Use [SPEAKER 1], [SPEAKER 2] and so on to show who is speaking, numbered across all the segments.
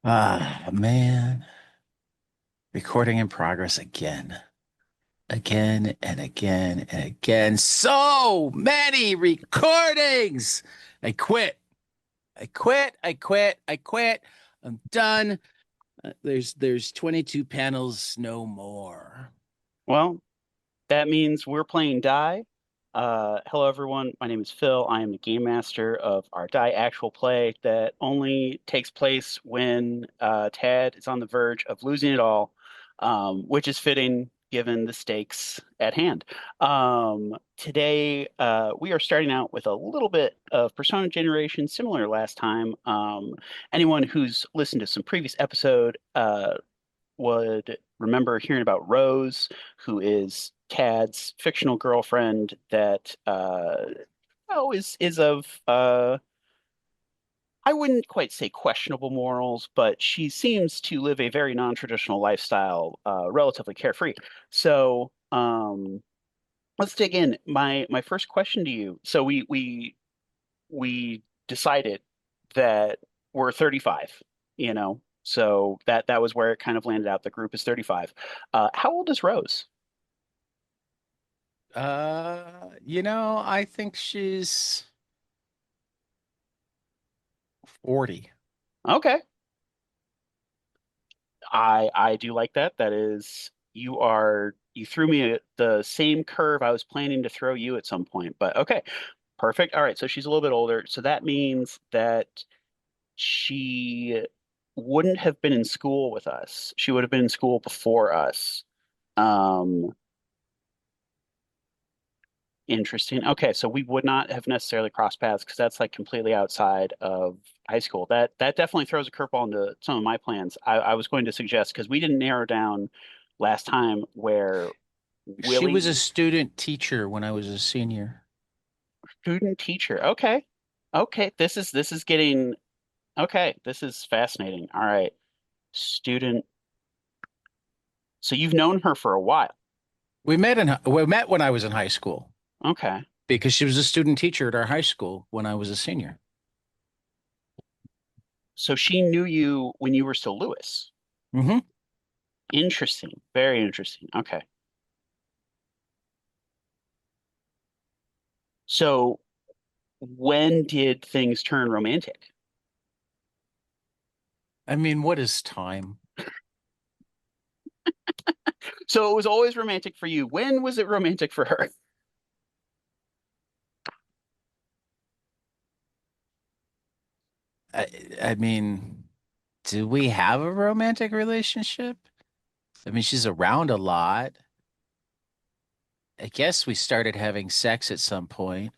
[SPEAKER 1] Ah, man. Recording in progress again. Again and again and again. So many recordings. I quit. I quit. I quit. I quit. I'm done. There's 22 panels, no more.
[SPEAKER 2] Well, that means we're playing Die. Hello, everyone. My name is Phil. I am the game master of our Die actual play that only takes place when Tad is on the verge of losing it all, which is fitting given the stakes at hand. Today, we are starting out with a little bit of persona generation, similar to last time. Anyone who's listened to some previous episode would remember hearing about Rose, who is Tad's fictional girlfriend that is of I wouldn't quite say questionable morals, but she seems to live a very non-traditional lifestyle, relatively carefree. So let's dig in. My first question to you. So we decided that we're 35, so that was where it kind of landed out. The group is 35. How old is Rose?
[SPEAKER 1] I think she's 40.
[SPEAKER 2] Okay. I do like that. That is, you threw me the same curve I was planning to throw you at some point, but okay. Perfect. All right, so she's a little bit older. So that means that she wouldn't have been in school with us. She would have been in school before us. Um, Interesting. Okay, so we would not have necessarily crossed paths because that's like completely outside of high school. That definitely throws a curveball into some of my plans. I was going to suggest because we didn't narrow down last time where
[SPEAKER 1] She was a
[SPEAKER 2] Willie,
[SPEAKER 1] student teacher when I was a senior.
[SPEAKER 2] student teacher. Okay. Okay, this is getting okay. This is fascinating. All right. Student. So you've known her for a while.
[SPEAKER 1] We met when I was in high school
[SPEAKER 2] Okay.
[SPEAKER 1] because she was a student teacher at our high school when I was a senior.
[SPEAKER 2] So she knew you when you were still Lewis.
[SPEAKER 1] Hmm.
[SPEAKER 2] Interesting. Very interesting. Okay. So when did things turn romantic?
[SPEAKER 1] I mean, what is time?
[SPEAKER 2] So it was always romantic for you. When was it romantic for her?
[SPEAKER 1] I, I mean, do we have a romantic relationship? I mean, she's around a lot. I guess we started having sex at some point.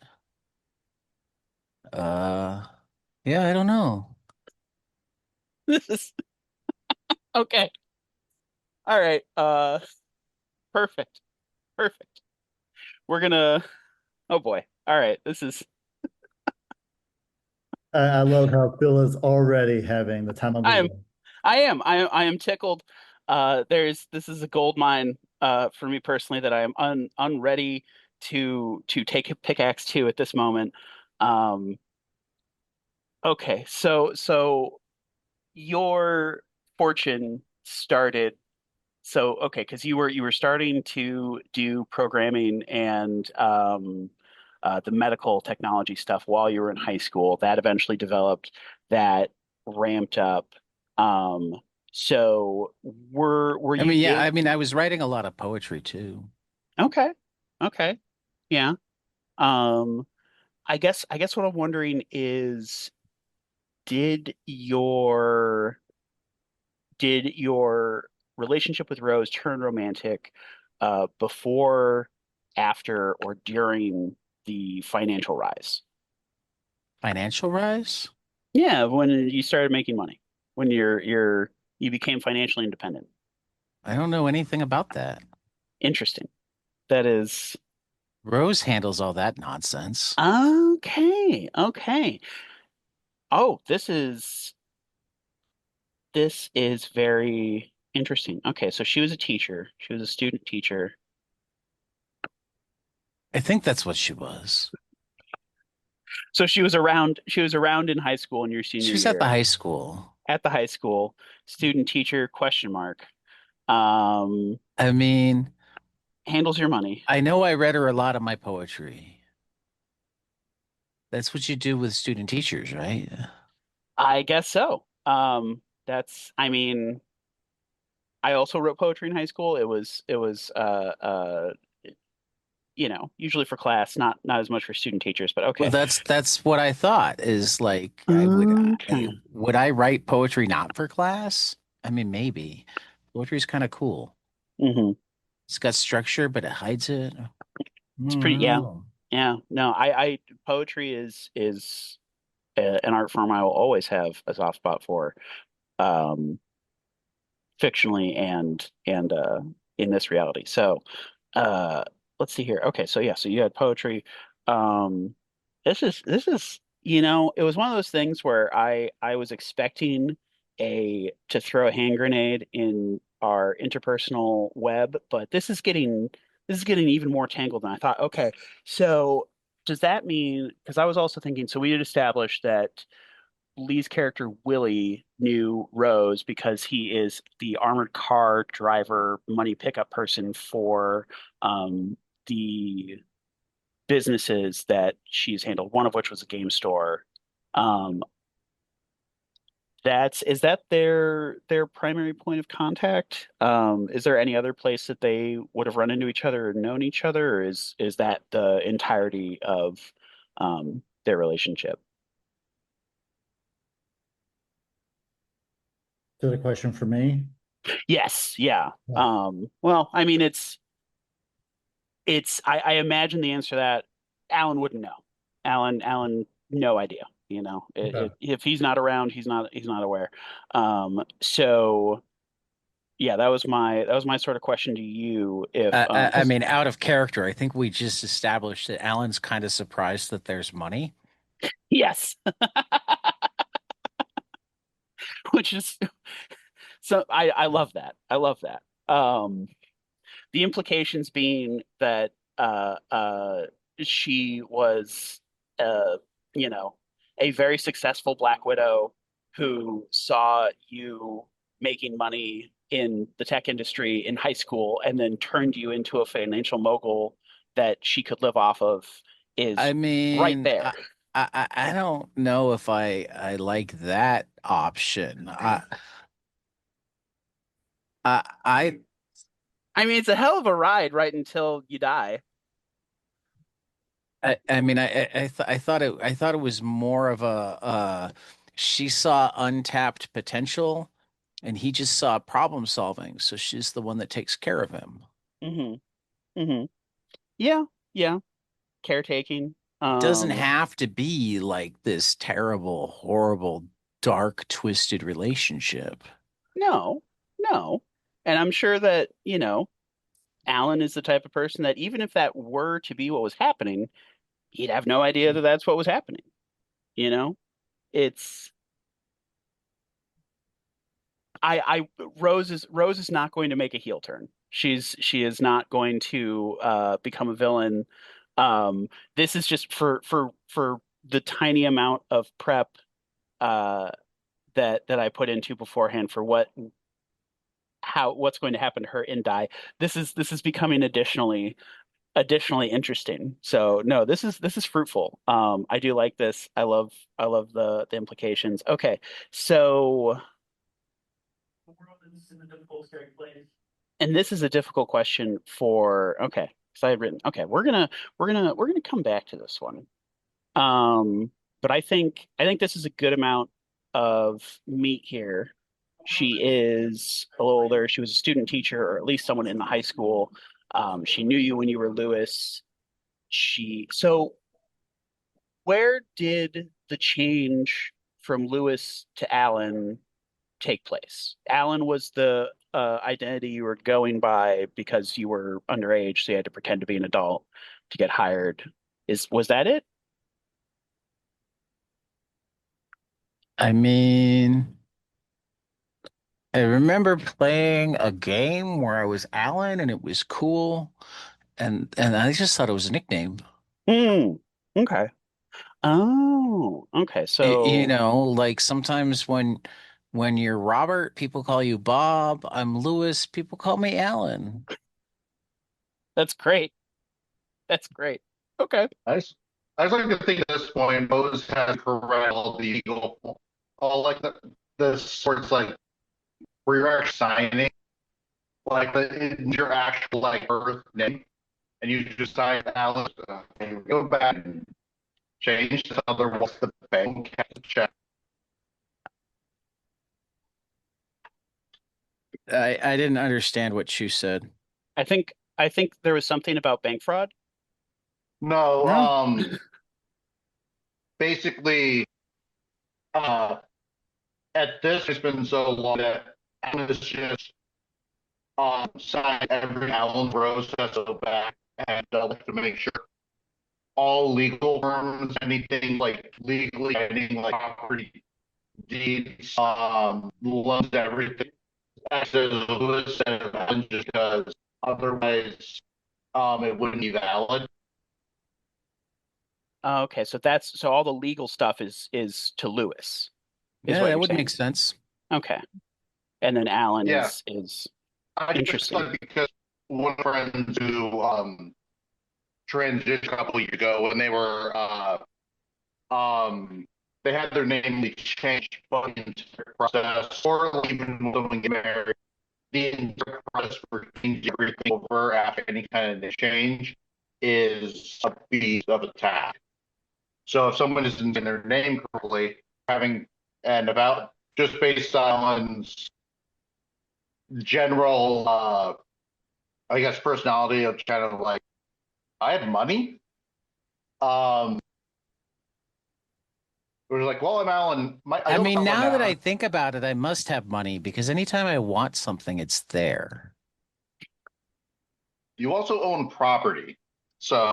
[SPEAKER 1] Uh, yeah, I don't know.
[SPEAKER 2] This is okay. All right. Perfect. Perfect. We're gonna, oh boy. All right. This is
[SPEAKER 3] I love how Phil is already having the time of
[SPEAKER 2] I
[SPEAKER 3] his
[SPEAKER 2] am
[SPEAKER 3] life.
[SPEAKER 2] I am tickled. This is a gold mine for me personally that I am unready to take a pickaxe to at this moment. Um okay. So your fortune started. So, okay, because you were starting to do programming and the medical technology stuff while you were in high school. That eventually developed, that ramped up. Um, so were
[SPEAKER 1] I
[SPEAKER 2] you
[SPEAKER 1] mean, yeah, I
[SPEAKER 2] dating?
[SPEAKER 1] mean, I was writing a lot of poetry too.
[SPEAKER 2] Okay, okay, yeah. Um, I guess what I'm wondering is, did your did your relationship with Rose turn romantic before, after, or during the financial rise?
[SPEAKER 1] Financial rise?
[SPEAKER 2] Yeah, when you started making money, when you became financially independent.
[SPEAKER 1] I don't know anything about that.
[SPEAKER 2] Interesting. That is
[SPEAKER 1] Rose handles all that nonsense.
[SPEAKER 2] okay. Okay. Oh, this is very interesting. Okay, so she was a teacher. She was a student teacher.
[SPEAKER 1] I think that's what she was.
[SPEAKER 2] So she was around in high school in your senior
[SPEAKER 1] She was at the
[SPEAKER 2] year.
[SPEAKER 1] high school.
[SPEAKER 2] at the high school, student teacher question mark. Um,
[SPEAKER 1] I mean,
[SPEAKER 2] handles your money.
[SPEAKER 1] I know I read her a lot of my poetry. That's what you do with student teachers, right?
[SPEAKER 2] I guess so. I mean, I also wrote poetry in high school. It was usually for class, not as much for student teachers, but
[SPEAKER 1] Well,
[SPEAKER 2] okay.
[SPEAKER 1] that's what I thought is like
[SPEAKER 2] Okay.
[SPEAKER 1] would I write poetry not for class? I mean, maybe. Poetry's kind of cool.
[SPEAKER 2] hmm
[SPEAKER 1] It's got structure, but it hides it. I
[SPEAKER 2] It's
[SPEAKER 1] don't
[SPEAKER 2] pretty, yeah.
[SPEAKER 1] know.
[SPEAKER 2] Yeah. No, I poetry is an art form I will always have a soft spot for. Um, fictionally and in this reality. So uh let's see here. Okay, so yeah, so you had poetry. Um this is it was one of those things where I was expecting a to throw a hand grenade in our interpersonal web, but this is getting even more tangled than I thought. Okay, so does that mean, because I was also thinking, so we had established that Lee's character Willie knew Rose because he is the armored car driver, money pickup person for um, the businesses that she's handled. One of which was a game store. Um, is that their primary point of contact? Is there any other place that they would have run into each other or known each other, or is that the entirety of their relationship?
[SPEAKER 3] Is that a question for me?
[SPEAKER 2] Yes, yeah.
[SPEAKER 3] Yeah.
[SPEAKER 2] Well, I mean, I imagine the answer to that Alan wouldn't know. Alan, no idea.
[SPEAKER 3] Okay.
[SPEAKER 2] If he's not around, he's not aware. So yeah, that was my sort of question to you. If
[SPEAKER 1] I
[SPEAKER 2] because
[SPEAKER 1] mean, out of character, I think we just established that Alan's kind of surprised that there's money.
[SPEAKER 2] yes, which is so I love that. I love that. The implications being that she was uh, you know a very successful Black Widow who saw you making money in the tech industry in high school and then turned you into a financial mogul that she could live off of
[SPEAKER 1] I
[SPEAKER 2] is right
[SPEAKER 1] mean,
[SPEAKER 2] there.
[SPEAKER 1] I don't know if I like that option. I
[SPEAKER 2] I mean, it's a hell of a ride right until you die.
[SPEAKER 1] I mean, I thought it was more of a she saw untapped potential, and he just saw problem solving. So she's the one that takes care of him.
[SPEAKER 2] hmm hmm Yeah, yeah. Caretaking.
[SPEAKER 1] It doesn't have to be like this terrible, horrible, dark, twisted relationship.
[SPEAKER 2] No, no. And I'm sure that, Alan is the type of person that even if that were to be what was happening, he'd have no idea that that's what was happening. You know, it's Rose is not going to make a heel turn. She is not going to become a villain. This is just for the tiny amount of prep uh that I put into beforehand for what's going to happen to her in Die. This is becoming additionally interesting. So no, this is fruitful. I do like this. I love the implications. Okay, so and this is a difficult question for okay. So I had written okay. We're gonna come back to this one. Um, but I think this is a good amount of meat here. She is a little older. She was a student teacher, or at least someone in the high school. She knew you when you were Lewis. So where did the change from Lewis to Alan take place? Alan was the identity you were going by because you were underage, so you had to pretend to be an adult to get hired. Was that it?
[SPEAKER 1] I mean, I remember playing a game where I was Alan and it was cool, and I just thought it was a nickname.
[SPEAKER 2] Hmm. Okay. Oh, okay.
[SPEAKER 1] You
[SPEAKER 2] So,
[SPEAKER 1] know, like sometimes When you're Robert, people call you Bob. I'm Lewis. People call me Alan.
[SPEAKER 2] That's great. That's great. Okay.
[SPEAKER 4] I just like to think at this point, Bose has correct all the legal, all like the sorts like where you're actually signing, like your actual like birth name, and you just sign Alice. And you go back and change to otherwise the bank has to check.
[SPEAKER 1] I didn't understand what you said.
[SPEAKER 2] I think there was something about bank fraud.
[SPEAKER 4] No,
[SPEAKER 1] No.
[SPEAKER 4] basically, uh, at this, it's been so long that Alice just sign every Allen process so back and like to make sure all legal terms, anything like legally, anything like property deeds, loans, everything. As Lewis said, just because otherwise, it wouldn't be valid.
[SPEAKER 2] Okay, so all the legal stuff is to Lewis, is
[SPEAKER 1] Yeah,
[SPEAKER 2] what
[SPEAKER 1] that
[SPEAKER 2] you're
[SPEAKER 1] would
[SPEAKER 2] saying.
[SPEAKER 1] make sense.
[SPEAKER 2] Okay. And then Alan
[SPEAKER 4] Yeah.
[SPEAKER 2] is
[SPEAKER 4] I just
[SPEAKER 2] interesting.
[SPEAKER 4] thought because one friend who transitioned a couple years ago when they were um they had their name changed but the entire process or even when they get married, the entire process for changing everything over after any kind of change is a beast of a task. So if someone isn't in their name correctly, having and about just based on general I guess personality of kind of like I have money. Um it was like, well, I'm Alan. I
[SPEAKER 1] I
[SPEAKER 4] don't
[SPEAKER 1] mean,
[SPEAKER 4] tell them
[SPEAKER 1] now that I
[SPEAKER 4] Alan.
[SPEAKER 1] think about it, I must have money because anytime I want something, it's there.
[SPEAKER 4] You also own property. So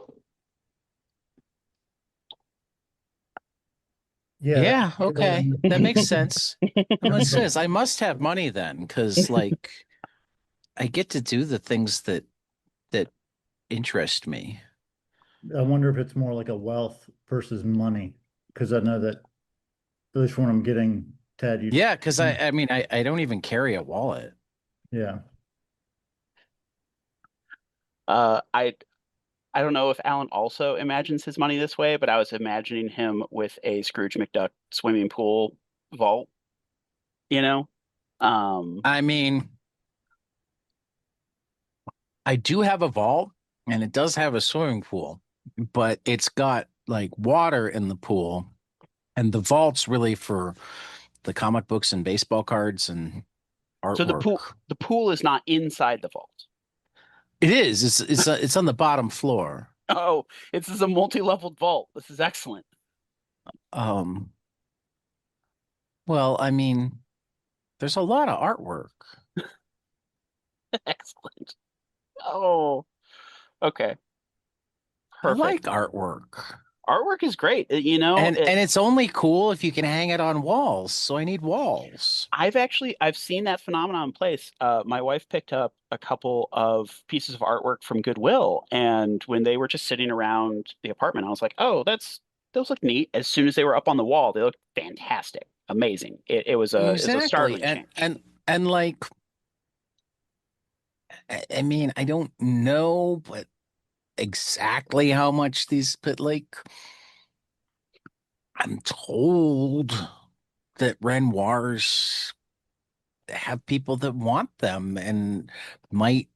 [SPEAKER 3] Yeah,
[SPEAKER 1] Yeah, okay. That makes sense. And what it says, I must have money then, because like I get to do the things that interest me.
[SPEAKER 3] I wonder if it's more like a wealth versus money, because I know that at least when I'm getting Ted, you,
[SPEAKER 1] Yeah, because I mean I don't even carry a wallet.
[SPEAKER 3] yeah.
[SPEAKER 2] I don't know if Alan also imagines his money this way, but I was imagining him with a Scrooge McDuck swimming pool vault, you know? Um,
[SPEAKER 1] I mean, I do have a vault and it does have a swimming pool, but it's got like water in the pool, and the vault's really for the comic books and baseball cards and
[SPEAKER 2] so
[SPEAKER 1] artwork.
[SPEAKER 2] the pool is not inside the vault.
[SPEAKER 1] It is. It's on the bottom floor.
[SPEAKER 2] Oh, this is a multi-leveled vault. This is excellent.
[SPEAKER 1] Um, well, I mean, there's a lot of artwork.
[SPEAKER 2] Excellent. Oh, okay.
[SPEAKER 1] I like
[SPEAKER 2] Perfect.
[SPEAKER 1] artwork.
[SPEAKER 2] Artwork is great.
[SPEAKER 1] And it's only cool if you can hang it on walls. So I need walls.
[SPEAKER 2] I've seen that phenomenon in place. My wife picked up a couple of pieces of artwork from Goodwill, and when they were just sitting around the apartment, I was like, "Oh, those look neat." As soon as they were up on the wall, they looked fantastic, amazing. It was a
[SPEAKER 1] Exactly.
[SPEAKER 2] startling change.
[SPEAKER 1] And like I mean, I don't know but exactly how much these, but like I'm told that Renoirs have people that want them and might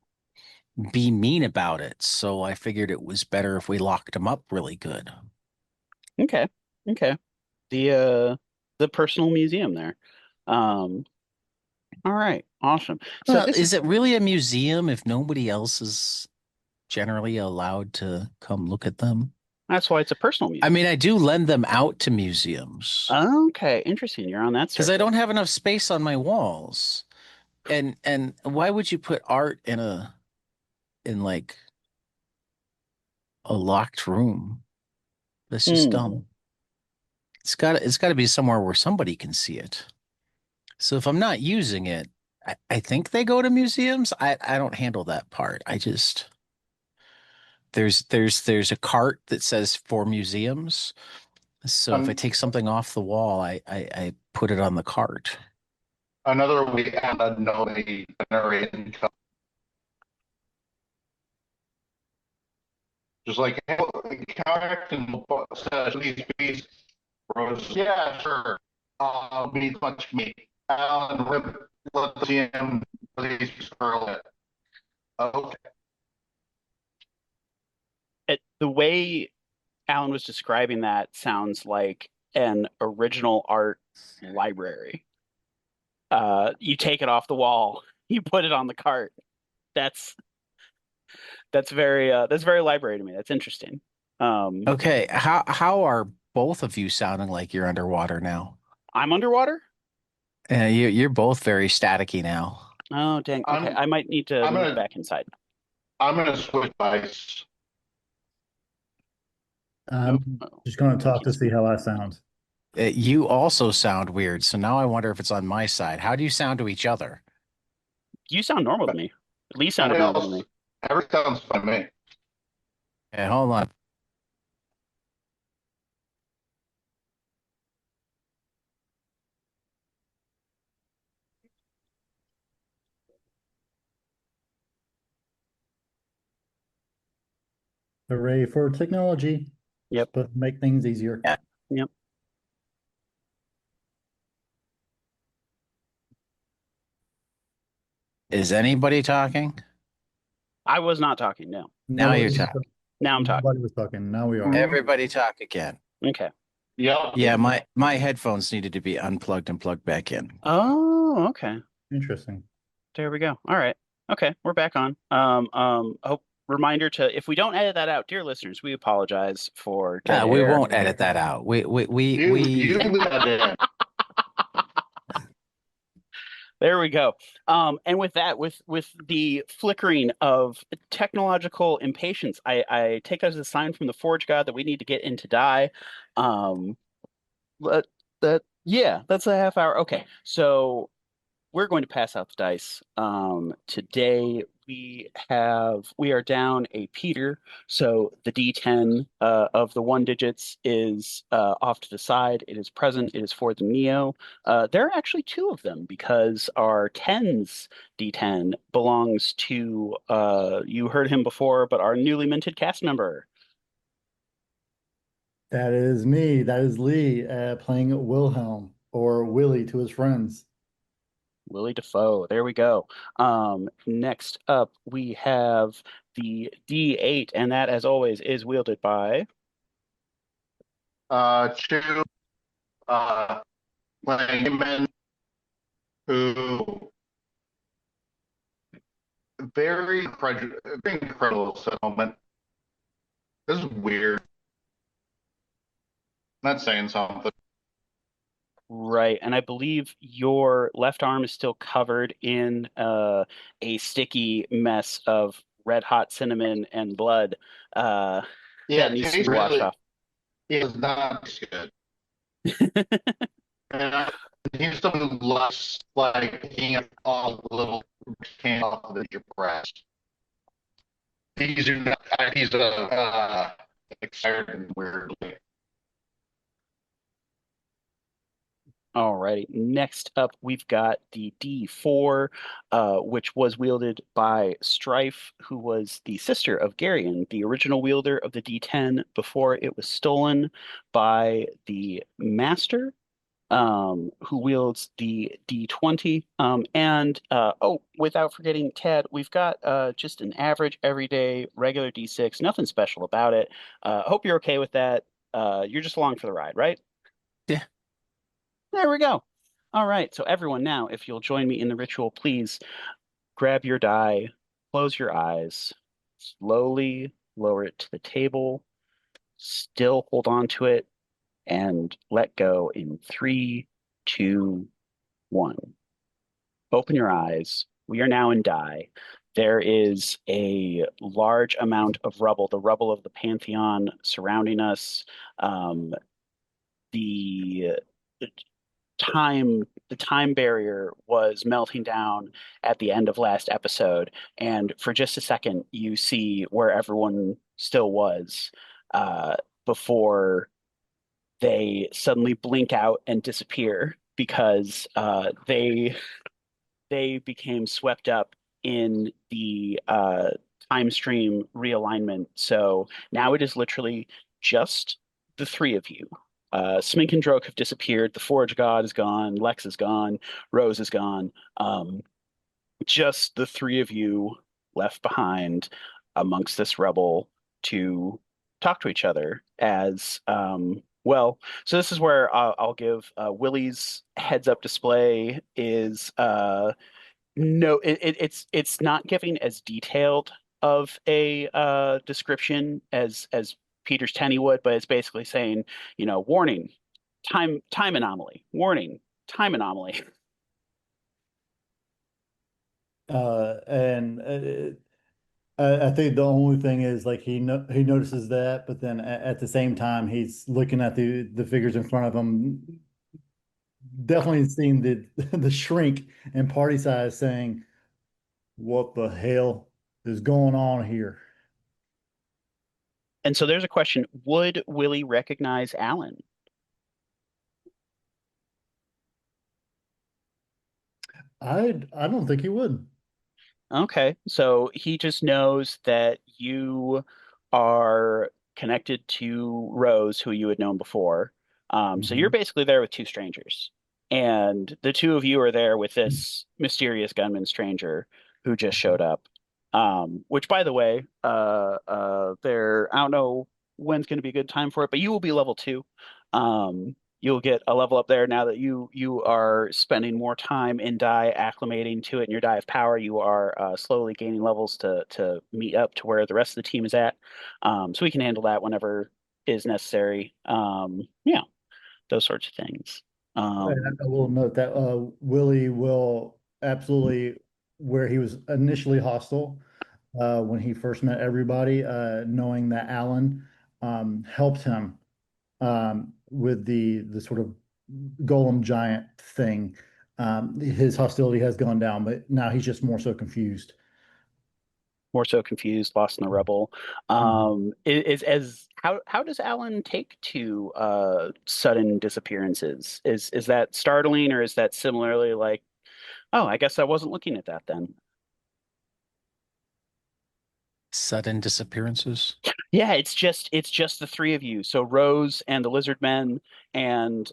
[SPEAKER 1] be mean about it. So I figured it was better if we locked them up really good.
[SPEAKER 2] Okay, okay. The personal museum there. Um, all right, awesome. So
[SPEAKER 1] Well,
[SPEAKER 2] this
[SPEAKER 1] is
[SPEAKER 2] is
[SPEAKER 1] it really a museum if nobody else is generally allowed to come look at them?
[SPEAKER 2] that's why it's a personal
[SPEAKER 1] I
[SPEAKER 2] museum.
[SPEAKER 1] mean, I do lend them out to museums
[SPEAKER 2] Okay, interesting. You're on that
[SPEAKER 1] because I
[SPEAKER 2] circuit.
[SPEAKER 1] don't have enough space on my walls. And why would you put art in like a locked room? That's just
[SPEAKER 2] Hmm.
[SPEAKER 1] dumb. It's got to be somewhere where somebody can see it. So if I'm not using it, I think they go to museums. I don't handle that part. I just there's a cart that says for museums. So if I
[SPEAKER 4] I'm
[SPEAKER 1] take something off the wall, I put it on the cart.
[SPEAKER 4] another way to unknowingly generate income. Just like, hey, can these bees rose. Yeah, sure. We need much meat. Alan, let's see him. Please curl it. Okay.
[SPEAKER 2] The way Alan was describing that sounds like an original art library. You take it off the wall, you put it on the cart. That's that's very library to me. That's interesting.
[SPEAKER 1] Okay, how are both of you sounding like you're underwater now?
[SPEAKER 2] I'm underwater?
[SPEAKER 1] You're both very staticky now.
[SPEAKER 2] Oh, dang. Okay, I might need to
[SPEAKER 4] I'm
[SPEAKER 2] move
[SPEAKER 4] gonna
[SPEAKER 2] back inside.
[SPEAKER 4] I'm gonna switch dice.
[SPEAKER 3] I'm just going to talk to
[SPEAKER 2] Keeps-
[SPEAKER 3] see how I sound.
[SPEAKER 1] You also sound weird, so now I wonder if it's on my side. How do you sound to each other?
[SPEAKER 2] You sound normal to me. At least sounded
[SPEAKER 4] Everything
[SPEAKER 2] normal to
[SPEAKER 4] else,
[SPEAKER 2] me.
[SPEAKER 4] everything sounds fine to me.
[SPEAKER 1] Okay, hold on.
[SPEAKER 3] Hooray for technology.
[SPEAKER 2] Yep.
[SPEAKER 3] Supposed to make things easier.
[SPEAKER 1] Yeah.
[SPEAKER 2] Yep.
[SPEAKER 1] Is anybody talking?
[SPEAKER 2] I was not talking. No.
[SPEAKER 1] Now you're
[SPEAKER 3] Nobody was
[SPEAKER 1] talking.
[SPEAKER 2] Now I'm talking.
[SPEAKER 3] Nobody was talking. Now we are.
[SPEAKER 1] Everybody talk again.
[SPEAKER 2] Okay.
[SPEAKER 4] Yep.
[SPEAKER 1] Yeah, my headphones needed to be unplugged and plugged back in.
[SPEAKER 2] Oh, okay.
[SPEAKER 3] Interesting.
[SPEAKER 2] There we go. All right. Okay, we're back on. Hope reminder to if we don't edit that out, dear listeners, we apologize for dead
[SPEAKER 1] We
[SPEAKER 2] air.
[SPEAKER 1] won't edit that out.
[SPEAKER 4] You leave that in.
[SPEAKER 2] There we go. And with that, with the flickering of technological impatience, I take as a sign from the Forge God that we need to get into die. But yeah, that's a half hour. Okay, so we're going to pass out the dice. Today we are down a Peter, so the D10 of the one digits is off to the side. It is present. It is for the Neo. There are actually two of them because our tens D10 belongs to you heard him before, but our newly minted cast member.
[SPEAKER 3] That is me. That is Lee playing Wilhelm or Willie to his friends.
[SPEAKER 2] Willie Defoe. There we go. Next up, we have the D8, and that, as always, is wielded by.
[SPEAKER 4] Two playing men who very incredible settlement. This is weird. Not saying something.
[SPEAKER 2] Right, and I believe your left arm is still covered in a sticky mess of red hot cinnamon and blood
[SPEAKER 4] Yeah,
[SPEAKER 2] that needs to
[SPEAKER 4] tastes
[SPEAKER 2] be washed
[SPEAKER 4] really
[SPEAKER 2] off.
[SPEAKER 4] it is not good. And he's someone who loves like picking up all the little can off of your breast. These are not he's excited weirdly.
[SPEAKER 2] Alrighty. Next up, we've got the D4, which was wielded by Strife, who was the sister of Garion, the original wielder of the D10 before it was stolen by the Master, who wields the D20. Without forgetting Ted, we've got just an average, everyday, regular D6, nothing special about it. Hope you're okay with that. You're just along for the ride, right?
[SPEAKER 1] Yeah.
[SPEAKER 2] There we go. All right. So everyone now, if you'll join me in the ritual, please grab your die, close your eyes, slowly lower it to the table, still hold on to it, and let go in 3, 2, 1. Open your eyes. We are now in die. There is a large amount of rubble, the rubble of the Pantheon surrounding us. The the time barrier was melting down at the end of last episode, and for just a second you see where everyone still was before they suddenly blink out and disappear because they became swept up in the time stream realignment. So now it is literally just the three of you. Smink and Droke have disappeared. The Forge God is gone. Lex is gone. Rose is gone. Just the three of you left behind amongst this rebel to talk to each other as well. So this is where I'll give Willie's heads up display is no, it's not giving as detailed of a description as Peter's Tenny would, but it's basically saying, warning, time anomaly, warning, time anomaly.
[SPEAKER 3] And I think the only thing is like he notices that, but then at the same time he's looking at the figures in front of him, definitely seeing the the shrink and party size saying, "What the hell is going on here?"
[SPEAKER 2] And so there's a question: would Willie recognize Alan?
[SPEAKER 3] I don't think he would.
[SPEAKER 2] Okay, so he just knows that you are connected to Rose, who you had known before. So you're
[SPEAKER 3] Mhm.
[SPEAKER 2] basically there with two strangers, and the two of you are there with this mysterious gunman stranger who just showed up. Which, by the way, there I don't know when's going to be a good time for it, but you will be level 2. You'll get a level up there now that you are spending more time in die acclimating to it in your die of power. You are slowly gaining levels to meet up to where the rest of the team is at. So we can handle that whenever is necessary. Yeah, those sorts of things.
[SPEAKER 3] And I will note that Willie will absolutely, where he was initially hostile when he first met everybody, knowing that Alan helped him with the sort of golem giant thing. His hostility has gone down, but now he's just more so confused.
[SPEAKER 2] More so confused, lost in the rubble.
[SPEAKER 3] Mhm.
[SPEAKER 2] Is as how does Alan take to sudden disappearances? Is that startling, or is that similarly like, oh, I guess I wasn't looking at that then?
[SPEAKER 1] Sudden disappearances.
[SPEAKER 2] Yeah, it's just the three of you. So Rose and the Lizard Men and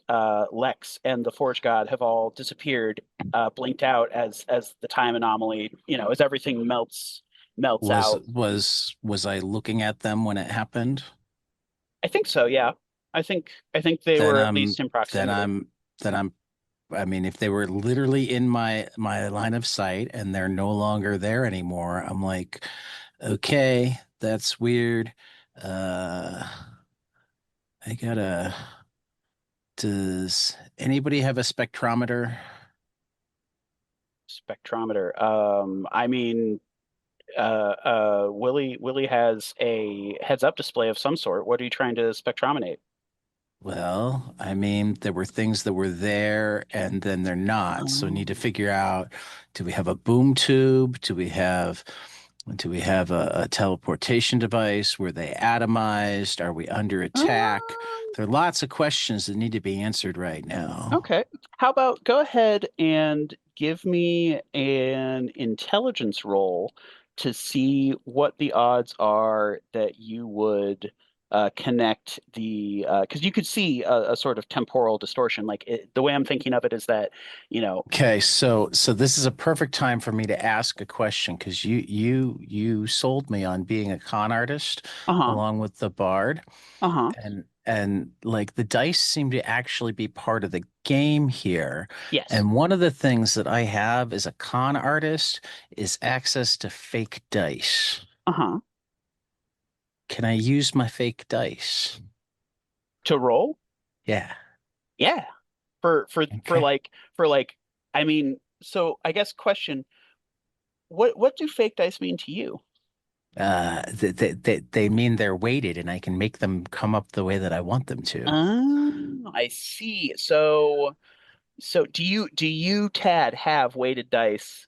[SPEAKER 2] Lex and the Forge God have all disappeared, blinked out as the time anomaly, as everything melts
[SPEAKER 1] Was
[SPEAKER 2] out.
[SPEAKER 1] was I looking at them when it happened?
[SPEAKER 2] I think so, yeah. I think they
[SPEAKER 1] Then
[SPEAKER 2] were at
[SPEAKER 1] I'm
[SPEAKER 2] least in
[SPEAKER 1] then
[SPEAKER 2] proximity.
[SPEAKER 1] I'm then I'm I mean, if they were literally in my line of sight and they're no longer there anymore, I'm like, okay, that's weird. Uh, I gotta. Does anybody have a spectrometer?
[SPEAKER 2] Spectrometer. I mean, Willie has a heads up display of some sort. What are you trying to spectrometer?
[SPEAKER 1] Well, I mean, there were things that were there and then they're not. So we need to
[SPEAKER 2] Um,
[SPEAKER 1] figure out, do we have a boom tube? Do we have a teleportation device? Were they atomized? Are we under attack?
[SPEAKER 2] um,
[SPEAKER 1] There are lots of questions that need to be answered right now.
[SPEAKER 2] okay. How about go ahead and give me an intelligence roll to see what the odds are that you would connect because you could see a sort of temporal distortion. Like the way I'm thinking of it is that, you know,
[SPEAKER 1] Okay, so this is a perfect time for me to ask a question because you sold me on being a con artist
[SPEAKER 2] uh-huh,
[SPEAKER 1] along with the bard.
[SPEAKER 2] uh-huh,
[SPEAKER 1] And like the dice seem to actually be part of the game here.
[SPEAKER 2] yes,
[SPEAKER 1] And one of the things that I have as a con artist is access to fake dice.
[SPEAKER 2] uh-huh.
[SPEAKER 1] Can I use my fake dice?
[SPEAKER 2] To roll?
[SPEAKER 1] Yeah.
[SPEAKER 2] Yeah. For for for
[SPEAKER 1] Okay.
[SPEAKER 2] like for like I mean, so I guess question, what do fake dice mean to you?
[SPEAKER 1] They mean they're weighted and I can make them come up the way that I want them to.
[SPEAKER 2] I see. So do you Tad have weighted dice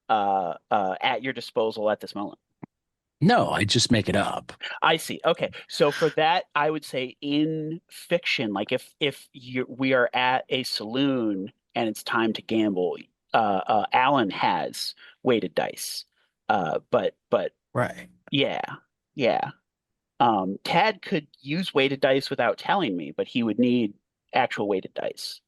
[SPEAKER 2] at your disposal at this moment?
[SPEAKER 1] No, I just make it up.
[SPEAKER 2] I see. Okay. So for that, I would say in fiction, like if we are at a saloon and it's time to gamble. Alan has weighted dice. But
[SPEAKER 1] Right.
[SPEAKER 2] yeah, yeah. Tad could use weighted dice without telling me, but he would need actual weighted dice.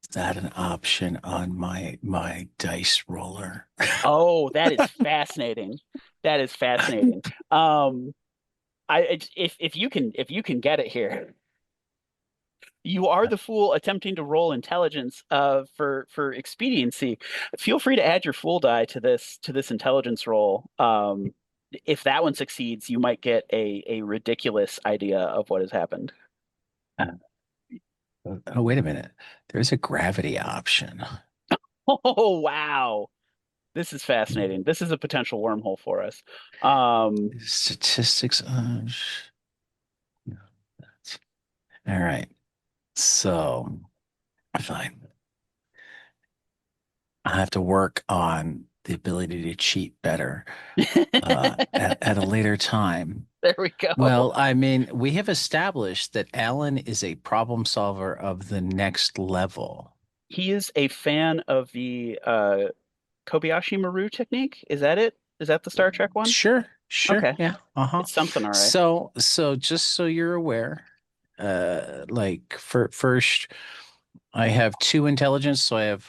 [SPEAKER 1] Is that an option on my dice roller?
[SPEAKER 2] Oh, that is fascinating. That is fascinating. If you can get it here, you are the fool attempting to roll intelligence for expediency. Feel free to add your fool die to this intelligence roll. If that one succeeds, you might get a ridiculous idea of what has happened.
[SPEAKER 1] Uh, oh, wait a minute. There's a gravity option.
[SPEAKER 2] Oh, wow. This is fascinating. This is a potential wormhole for us. Um,
[SPEAKER 1] Statistics. No, all right. So, fine. I have to work on the ability to cheat better at a later time.
[SPEAKER 2] there we go.
[SPEAKER 1] Well, I mean, we have established that Alan is a problem solver of the next level.
[SPEAKER 2] He is a fan of the Kobayashi Maru technique. Is that it? Is that the Star Trek one?
[SPEAKER 1] Sure, sure,
[SPEAKER 2] Okay.
[SPEAKER 1] yeah, uh-huh.
[SPEAKER 2] It's something, all right.
[SPEAKER 1] So just so you're aware, like for first, I have two intelligence, so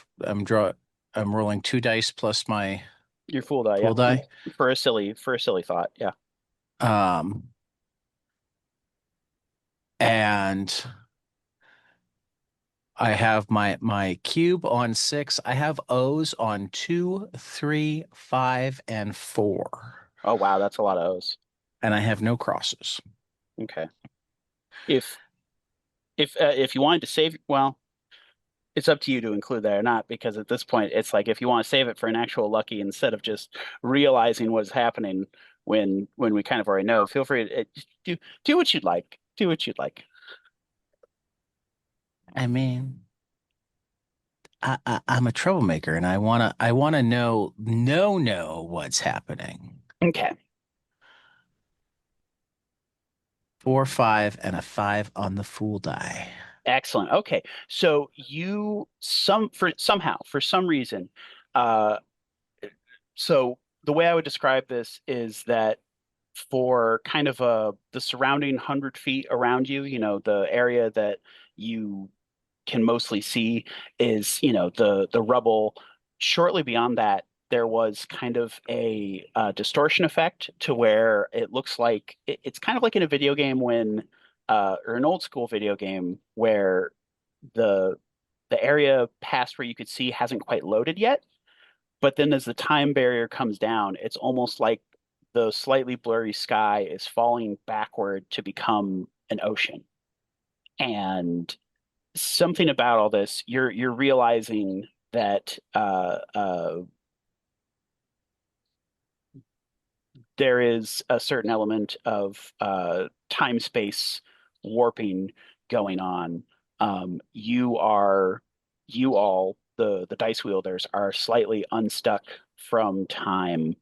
[SPEAKER 1] I'm rolling two dice plus my
[SPEAKER 2] Your fool die,
[SPEAKER 1] full
[SPEAKER 2] yep.
[SPEAKER 1] die.
[SPEAKER 2] For a silly thought, yeah.
[SPEAKER 1] Um, and I have my cube on 6. I have O's on 2, 3, 5, and 4.
[SPEAKER 2] Oh wow, that's a lot of O's.
[SPEAKER 1] And I have no crosses.
[SPEAKER 2] Okay. If if you wanted to save, well, it's up to you to include that or not, because at this point, it's like if you want to save it for an actual lucky instead of just realizing what's happening when we kind of already know, feel free to do what you'd like. Do what you'd like.
[SPEAKER 1] I mean, I'm a troublemaker and I wanna know what's happening.
[SPEAKER 2] Okay.
[SPEAKER 1] 4, 5, and a 5 on the fool die.
[SPEAKER 2] Excellent. Okay. So for some reason, uh, so the way I would describe this is that for kind of the surrounding 100 feet around you, the area that you can mostly see is, the rubble. Shortly beyond that, there was kind of a distortion effect to where it looks like it's kind of like in a video game when, or an old school video game where the the area past where you could see hasn't quite loaded yet. But then as the time barrier comes down, it's almost like the slightly blurry sky is falling backward to become an ocean. And something about all this, you're realizing that there is a certain element of time space warping going on. You all, the dice wielders, are slightly unstuck from time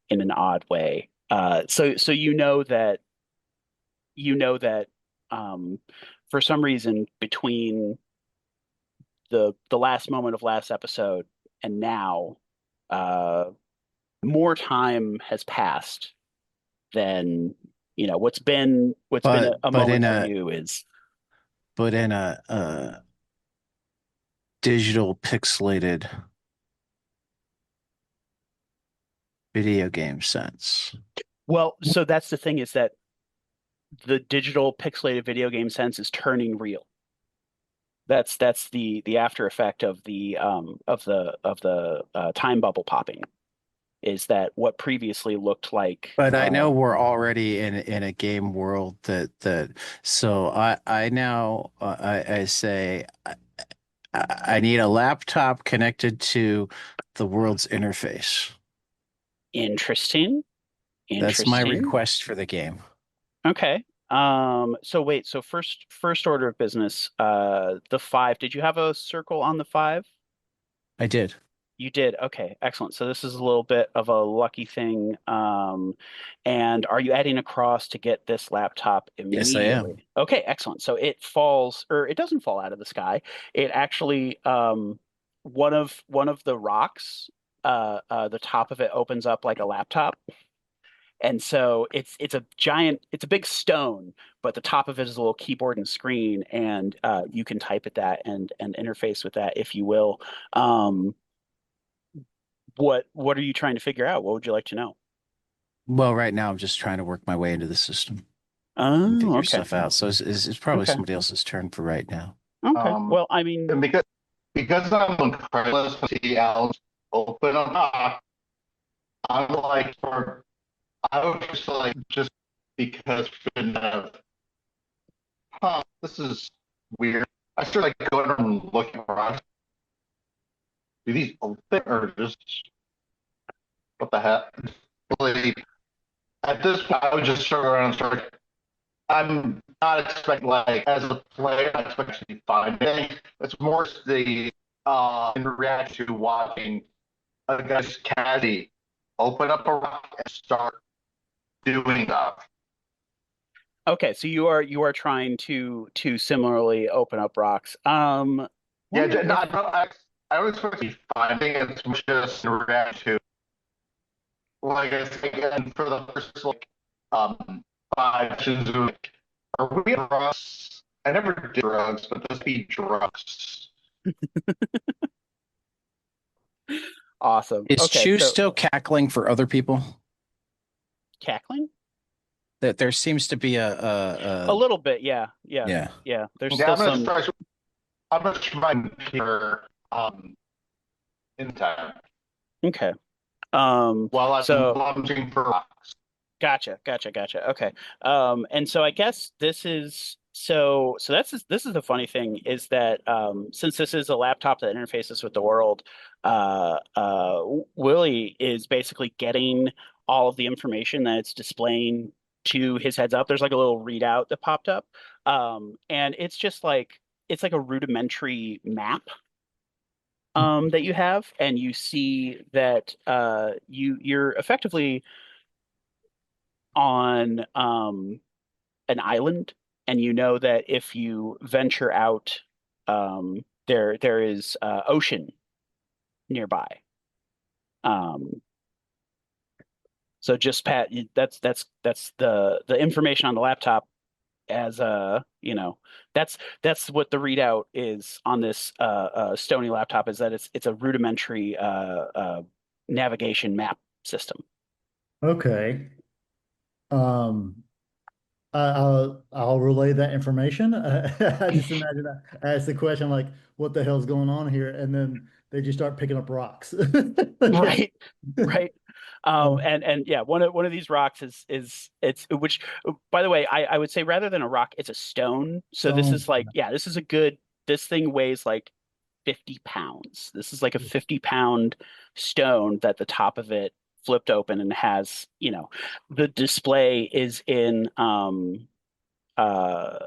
[SPEAKER 2] in an odd way. So you know that um, for some reason between the last moment of last episode and now, uh, more time has passed than what's been
[SPEAKER 1] But
[SPEAKER 2] a
[SPEAKER 1] but
[SPEAKER 2] moment
[SPEAKER 1] in
[SPEAKER 2] for
[SPEAKER 1] a
[SPEAKER 2] you is
[SPEAKER 1] but in a digital pixelated video game sense.
[SPEAKER 2] well. So that's the thing, is that the digital pixelated video game sense is turning real. That's the after effect of the time bubble popping, is that what previously looked like
[SPEAKER 1] But I know we're already in a game world that so I now I say I need a laptop connected to the world's interface.
[SPEAKER 2] interesting.
[SPEAKER 1] That's my
[SPEAKER 2] Interesting.
[SPEAKER 1] request for the game.
[SPEAKER 2] Okay. So wait, so first order of business, the 5. Did you have a circle on the 5?
[SPEAKER 1] I did.
[SPEAKER 2] You did. Okay, excellent. So this is a little bit of a lucky thing. And are you adding across to get this laptop
[SPEAKER 1] Yes, I am.
[SPEAKER 2] immediately? Okay, excellent. So it falls, or it doesn't fall out of the sky. It actually, one of the rocks, the top of it opens up like a laptop. And so it's a giant, it's a big stone, but the top of it is a little keyboard and screen, and you can type at that and interface with that, if you will. Um, what are you trying to figure out? What would you like to know?
[SPEAKER 1] Well, right now I'm just trying to work my way into the system and
[SPEAKER 2] Oh,
[SPEAKER 1] figure
[SPEAKER 2] okay.
[SPEAKER 1] stuff out. So it's probably
[SPEAKER 2] Okay.
[SPEAKER 1] somebody else's turn for right now.
[SPEAKER 2] Okay.
[SPEAKER 4] Um,
[SPEAKER 2] Well, I mean,
[SPEAKER 4] and because I'm on Craigslist, I see Alan's open on top. I'm like, for I was just like, just because we didn't have, this is weird. I started like going and looking around. Do these open or just what the heck? Really, at this point, I would just start around and start. I'm not expecting like as a player, I expect to be finding. It's more the in reaction to watching a guy's caddy open up a rock and start doing stuff.
[SPEAKER 2] okay. So you are trying to similarly open up rocks.
[SPEAKER 4] Yeah,
[SPEAKER 2] Wonder if
[SPEAKER 4] I don't expect to be finding it. It's just in reaction to like I think, and for the first like five sessions, like, are we drugs? I never did drugs, but this be drugs.
[SPEAKER 2] awesome.
[SPEAKER 1] Is
[SPEAKER 2] Okay,
[SPEAKER 1] Chew
[SPEAKER 2] so
[SPEAKER 1] still cackling for other people?
[SPEAKER 2] cackling?
[SPEAKER 1] That there seems to be
[SPEAKER 2] A little bit, yeah, yeah,
[SPEAKER 1] yeah.
[SPEAKER 2] yeah. There's
[SPEAKER 4] Yeah,
[SPEAKER 2] still some.
[SPEAKER 4] I'm gonna try my computer in time
[SPEAKER 2] Okay.
[SPEAKER 4] while
[SPEAKER 2] So
[SPEAKER 4] I'm looking for rocks.
[SPEAKER 2] gotcha. Okay. And so I guess this is the funny thing is that since this is a laptop that interfaces with the world, Willie is basically getting all of the information that it's displaying to his heads up. There's like a little readout that popped up. And it's like a rudimentary map that you have, and you see that you're effectively on an island, and you know that if you venture out, there is ocean nearby. Um, so just Pat, that's the information on the laptop as that's what the readout is on this Stony laptop, is that it's a rudimentary navigation map system.
[SPEAKER 3] Okay. Um, I'll relay that information. I just imagine I ask the question like, "What the hell's going on here?" And then they just start picking up rocks. Okay.
[SPEAKER 2] Right, right.
[SPEAKER 3] Oh,
[SPEAKER 2] And yeah, one of these rocks is it's which, by the way, I would say rather than a rock, it's a stone. So this
[SPEAKER 3] stone.
[SPEAKER 2] is like, yeah, this is a good, this thing weighs like 50 pounds. This is like a 50-pound stone that the top of it flipped open and has, the display is in uh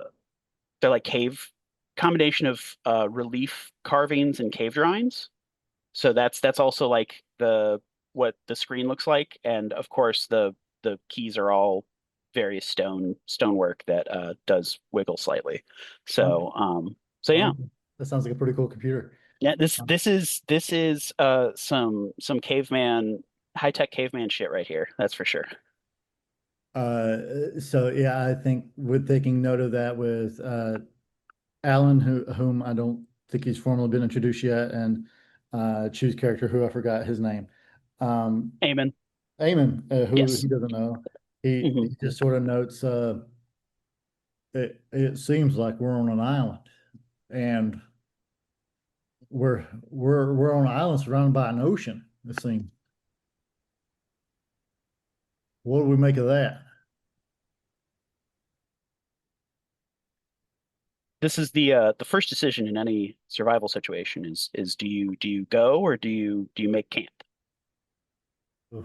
[SPEAKER 2] they're like cave combination of relief carvings and cave drawings. So that's also like the what the screen looks like, and of course the keys are all various stonework that does wiggle slightly.
[SPEAKER 3] Okay.
[SPEAKER 2] So yeah,
[SPEAKER 3] Um, that sounds like a pretty cool computer.
[SPEAKER 2] yeah. This is some caveman, high-tech caveman shit right here. That's for sure.
[SPEAKER 3] So yeah, I think with taking note of that with Alan, whom I don't think he's formally been introduced yet, and Chew's character, who I forgot his name. Um,
[SPEAKER 2] Amen.
[SPEAKER 3] Eamon, who
[SPEAKER 2] Yes.
[SPEAKER 3] he doesn't know. He
[SPEAKER 2] Hmm.
[SPEAKER 3] just sort of notes it seems like we're on an island and we're on an island surrounded by an ocean, it seems. What do we make of that?
[SPEAKER 2] This is the first decision in any survival situation is do you go, or do you make camp?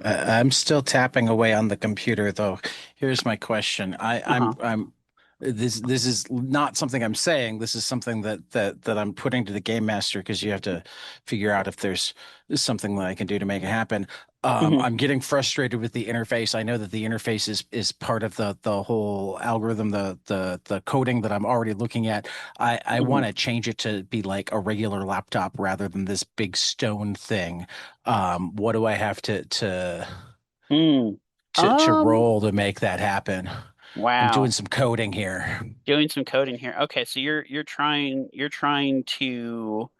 [SPEAKER 1] I'm still tapping away on the computer though. Here's my question.
[SPEAKER 2] Uh-huh.
[SPEAKER 1] This is not something I'm saying. This is something that I'm putting to the game master because you have to figure out if there's something that I can do to make it happen.
[SPEAKER 2] Hmm.
[SPEAKER 1] I'm getting frustrated with the interface. I know that the interface is part of the whole algorithm, the coding that I'm already looking at. I
[SPEAKER 2] Hmm.
[SPEAKER 1] want to change it to be like a regular laptop rather than this big stone thing. What do I have
[SPEAKER 2] Mm.
[SPEAKER 1] to
[SPEAKER 2] Um,
[SPEAKER 1] roll to make that happen? I'm doing
[SPEAKER 2] wow.
[SPEAKER 1] some coding here.
[SPEAKER 2] Doing some coding here. Okay, so you're trying to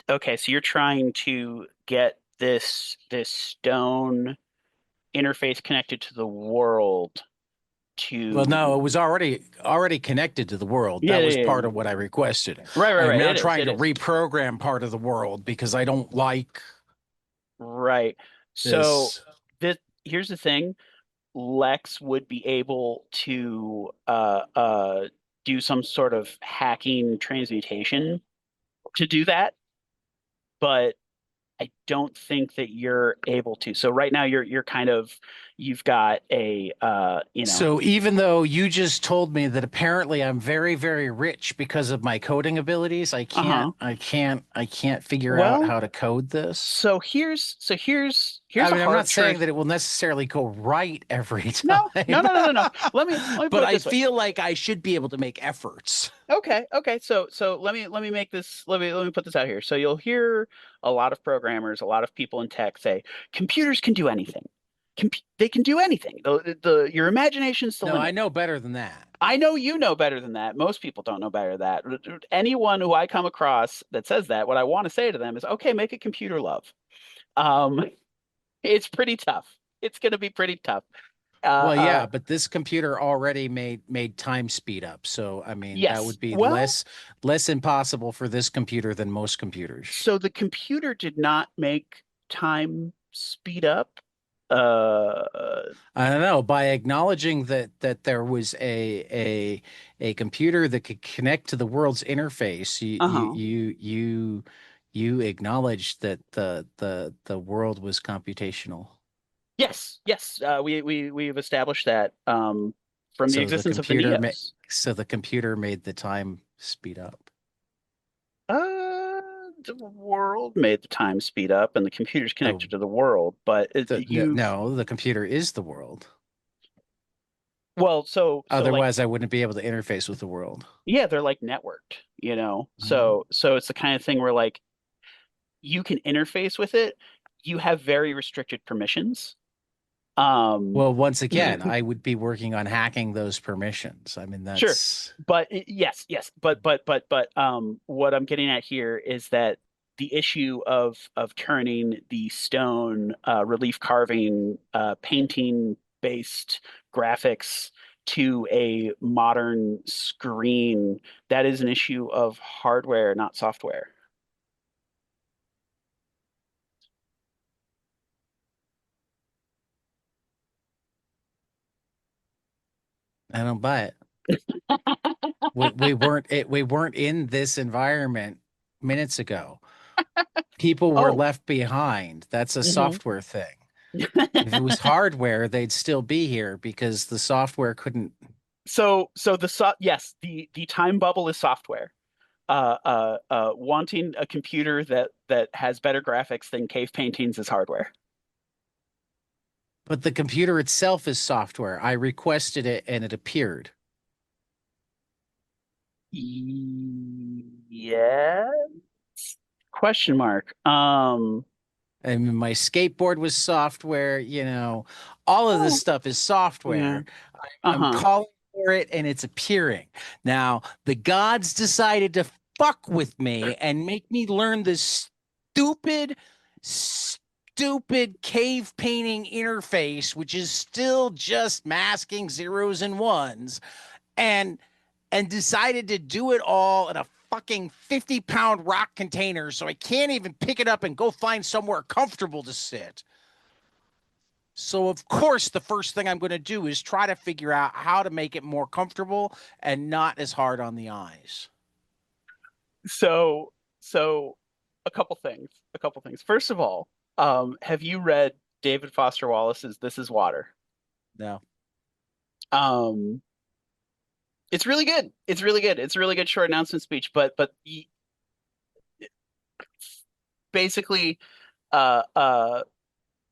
[SPEAKER 2] okay, so you're trying to get this stone interface connected to the world
[SPEAKER 1] Well, no,
[SPEAKER 2] to
[SPEAKER 1] it was already connected to the world.
[SPEAKER 2] yeah,
[SPEAKER 1] That
[SPEAKER 2] yeah,
[SPEAKER 1] was
[SPEAKER 2] yeah,
[SPEAKER 1] part
[SPEAKER 2] yeah.
[SPEAKER 1] of what I requested.
[SPEAKER 2] Right, right,
[SPEAKER 1] I am
[SPEAKER 2] right.
[SPEAKER 1] now
[SPEAKER 2] It is.
[SPEAKER 1] trying
[SPEAKER 2] It
[SPEAKER 1] to
[SPEAKER 2] is.
[SPEAKER 1] reprogram part of the world because I don't like
[SPEAKER 2] Right. So
[SPEAKER 1] this.
[SPEAKER 2] this here's the thing. Lex would be able to do some sort of hacking transmutation to do that, but I don't think that you're able to. So right now you're kind of you've got a
[SPEAKER 1] So even though you just told me that apparently I'm very, very rich because of my coding abilities,
[SPEAKER 2] uh-huh.
[SPEAKER 1] I can't figure out
[SPEAKER 2] Well,
[SPEAKER 1] how to code this.
[SPEAKER 2] so here's
[SPEAKER 1] I
[SPEAKER 2] a
[SPEAKER 1] mean, I'm not
[SPEAKER 2] hard
[SPEAKER 1] saying
[SPEAKER 2] truth.
[SPEAKER 1] that it will necessarily go right every
[SPEAKER 2] No, no,
[SPEAKER 1] time,
[SPEAKER 2] no, no, no, no. Let me put
[SPEAKER 1] but
[SPEAKER 2] it
[SPEAKER 1] I
[SPEAKER 2] this way.
[SPEAKER 1] feel like I should be able to make efforts.
[SPEAKER 2] Okay, okay. So let me make this let me put this out here. So you'll hear a lot of programmers, a lot of people in tech say computers can do anything. They can do anything. Your imagination's the
[SPEAKER 1] No, I
[SPEAKER 2] limit.
[SPEAKER 1] know better than that.
[SPEAKER 2] I know you know better than that. Most people don't know better than that. Anyone who I come across that says that, what I want to say to them is, okay, make a computer love. Um, it's pretty tough. It's going to be pretty tough. Uh,
[SPEAKER 1] Well,
[SPEAKER 2] uh,
[SPEAKER 1] yeah, but this computer already made time speed up. So, I mean, that
[SPEAKER 2] yes.
[SPEAKER 1] would be
[SPEAKER 2] Well,
[SPEAKER 1] less impossible for this computer than most computers.
[SPEAKER 2] so the computer did not make time speed up. Uh,
[SPEAKER 1] I don't know, by acknowledging that there was a computer that could connect to the world's interface,
[SPEAKER 2] uh-huh.
[SPEAKER 1] you acknowledged that the world was computational.
[SPEAKER 2] Yes, yes. We've established that from the
[SPEAKER 1] So the
[SPEAKER 2] existence of the
[SPEAKER 1] computer ma
[SPEAKER 2] Neos.
[SPEAKER 1] so the computer made the time speed up.
[SPEAKER 2] Uh, the world made the time speed up, and the computer's
[SPEAKER 1] The
[SPEAKER 2] connected to the world. But you've
[SPEAKER 1] no, the computer is the world.
[SPEAKER 2] well, so like
[SPEAKER 1] Otherwise, I wouldn't be able to interface with the world.
[SPEAKER 2] yeah, they're like networked, you know.
[SPEAKER 1] Uh,
[SPEAKER 2] So it's the kind of thing where like you can interface with it. You have very restricted permissions. Um,
[SPEAKER 1] well, once again, I would be working on hacking those permissions. I mean,
[SPEAKER 2] sure,
[SPEAKER 1] that's
[SPEAKER 2] but yes, yes, but what I'm getting at here is that the issue of turning the stone relief carving painting based graphics to a modern screen, that is an issue of hardware, not software.
[SPEAKER 1] I don't buy it. We weren't in this environment minutes ago. People were
[SPEAKER 2] Oh,
[SPEAKER 1] left behind. That's a
[SPEAKER 2] hmm.
[SPEAKER 1] software thing. If it was hardware, they'd still be here because the software couldn't.
[SPEAKER 2] So yes, the time bubble is software. Wanting a computer that has better graphics than cave paintings is hardware.
[SPEAKER 1] But the computer itself is software. I requested it and it appeared.
[SPEAKER 2] Yeah? Question mark.
[SPEAKER 1] I mean, my skateboard was software, all of this
[SPEAKER 2] Oh,
[SPEAKER 1] stuff is
[SPEAKER 2] yeah.
[SPEAKER 1] software. I'm
[SPEAKER 2] Uh-huh.
[SPEAKER 1] calling for it and it's appearing. Now, the gods decided to fuck with me and make me learn this stupid cave painting interface, which is still just masking zeros and ones, and decided to do it all in a fucking 50-pound rock container so I can't even pick it up and go find somewhere comfortable to sit. So, of course, the first thing I'm going to do is try to figure out how to make it more comfortable and not as hard on the eyes.
[SPEAKER 2] So a couple things. A couple things. First of all, have you read David Foster Wallace's This Is Water?
[SPEAKER 1] No.
[SPEAKER 2] Um, It's really good. It's really good. It's a really good short announcement speech. But basically, uh, uh,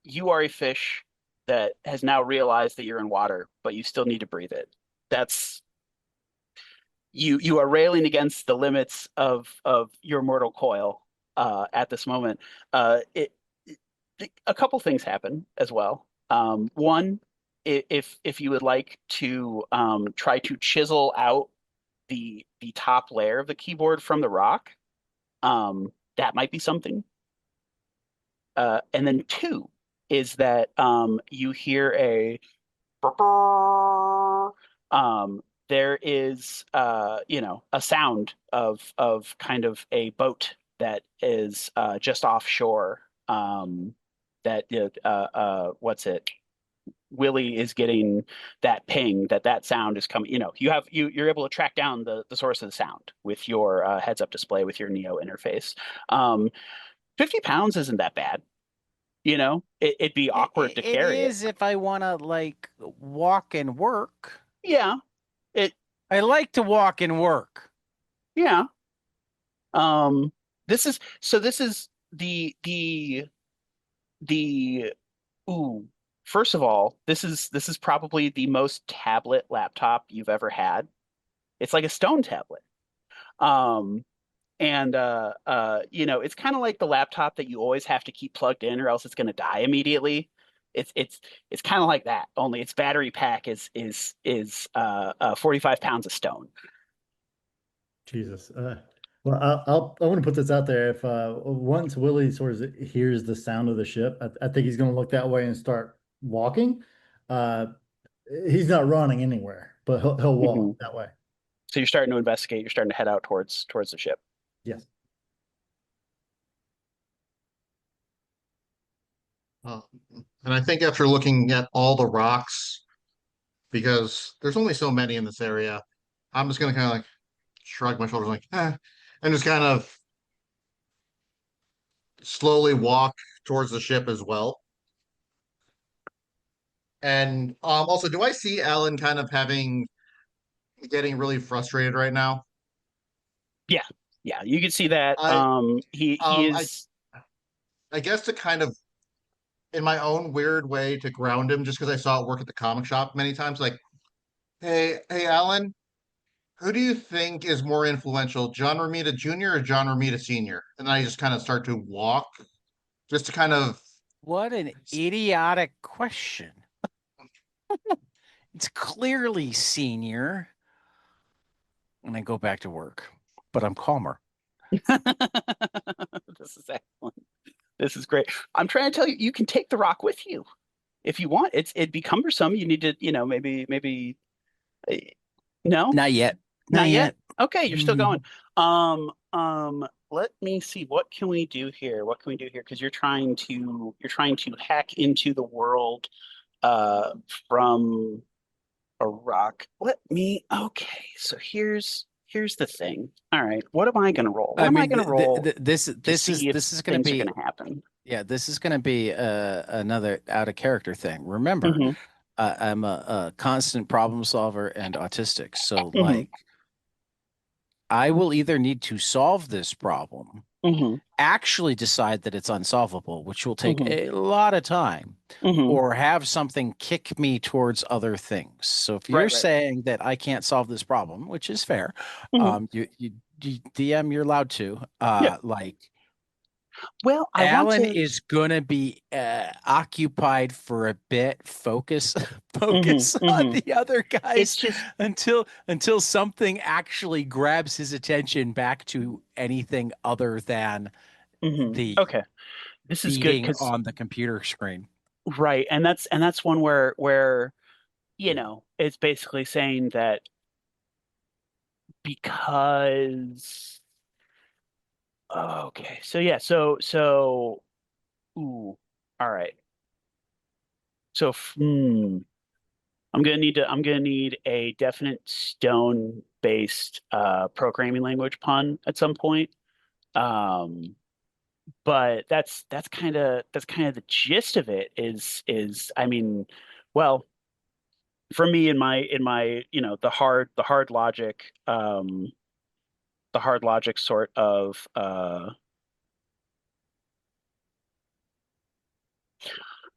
[SPEAKER 2] you are a fish that has now realized that you're in water, but you still need to breathe it. That's you are railing against the limits of your mortal coil at this moment. A couple things happen as well. One, if you would like to try to chisel out the top layer of the keyboard from the rock, that might be something. And then two is that you hear a there is a sound of kind of a boat that is just offshore. That what's it? Willie is getting that ping that sound is coming. You're able to track down the source of the sound with your heads up display with your Neo interface. 50 pounds isn't that bad. It'd be awkward to
[SPEAKER 1] It
[SPEAKER 2] carry it.
[SPEAKER 1] is if I want to like walk and work.
[SPEAKER 2] Yeah, it
[SPEAKER 1] I like to walk and work.
[SPEAKER 2] yeah. Um, this is the ooh. First of all, this is probably the most tablet laptop you've ever had. It's like a stone tablet. Um, and it's kind of like the laptop that you always have to keep plugged in or else it's going to die immediately. It's kind of like that, only its battery pack is 45 pounds of stone.
[SPEAKER 3] Jesus. Well, I want to put this out there. If once Willie sort of hears the sound of the ship, I think he's going to look that way and start walking. Uh, he's not running anywhere, but he'll walk
[SPEAKER 2] Mhm.
[SPEAKER 3] that way.
[SPEAKER 2] So you're starting to investigate. You're starting to head out towards the ship.
[SPEAKER 3] Yes.
[SPEAKER 4] Uh, and I think after looking at all the rocks, because there's only so many in this area, I'm just gonna kind of like shrug my shoulders, like, and just kind of slowly walk towards the ship as well. And also, do I see Alan kind of getting really frustrated right now?
[SPEAKER 2] Yeah, yeah. You can see that.
[SPEAKER 4] I
[SPEAKER 2] He
[SPEAKER 4] um I
[SPEAKER 2] is.
[SPEAKER 4] I guess to kind of in my own weird way to ground him, just because I saw it work at the comic shop many times, like, hey, Alan, who do you think is more influential, John Romita Jr. or John Romita Sr.? And then I just kind of start to walk, just to kind of,
[SPEAKER 1] What an idiotic question. It's clearly senior. And I go back to work, but I'm calmer.
[SPEAKER 2] This is excellent. This is great. I'm trying to tell you, you can take the rock with you if you want. It'd be cumbersome. You need to, maybe uh, no,
[SPEAKER 1] Not yet. Not
[SPEAKER 2] not yet.
[SPEAKER 1] yet.
[SPEAKER 2] Okay, you're still going.
[SPEAKER 1] Mhm.
[SPEAKER 2] Let me see. What can we do here? What can we do here? Because you're trying to hack into the world uh from a rock. Okay, so here's the thing. All right, what am I gonna roll? What
[SPEAKER 1] I
[SPEAKER 2] am I
[SPEAKER 1] mean,
[SPEAKER 2] gonna roll
[SPEAKER 1] this
[SPEAKER 2] to
[SPEAKER 1] this is
[SPEAKER 2] see if
[SPEAKER 1] this is going to
[SPEAKER 2] things are
[SPEAKER 1] be
[SPEAKER 2] gonna happen?
[SPEAKER 1] this is going to be another out of character thing. Remember,
[SPEAKER 2] Hmm.
[SPEAKER 1] I'm a constant problem solver and autistic, so
[SPEAKER 2] Hmm.
[SPEAKER 1] like I will either need to solve this problem,
[SPEAKER 2] Hmm.
[SPEAKER 1] actually decide that it's unsolvable, which will take
[SPEAKER 2] Hmm.
[SPEAKER 1] a lot of time,
[SPEAKER 2] Hmm.
[SPEAKER 1] or have something kick me towards other things. So if you're
[SPEAKER 2] Right, right.
[SPEAKER 1] saying that I can't solve this problem, which is fair,
[SPEAKER 2] Hmm.
[SPEAKER 1] you DM, you're allowed to.
[SPEAKER 2] Yeah.
[SPEAKER 1] Like
[SPEAKER 2] Well, I want
[SPEAKER 1] Alan
[SPEAKER 2] to.
[SPEAKER 1] is gonna be occupied for a bit. Focus,
[SPEAKER 2] Hmm.
[SPEAKER 1] focus on
[SPEAKER 2] Hmm.
[SPEAKER 1] the other guys
[SPEAKER 2] It's just.
[SPEAKER 1] until something actually grabs his attention back to anything other than the
[SPEAKER 2] Okay. This is good
[SPEAKER 1] beating
[SPEAKER 2] because
[SPEAKER 1] on the computer screen.
[SPEAKER 2] right, and that's one where it's basically saying that because okay, so yeah, so ooh, all right. So I'm gonna need a definite stone based programming language pun at some point. Um, but that's kind of the gist of it is I mean, well. for me in my the hard logic sort of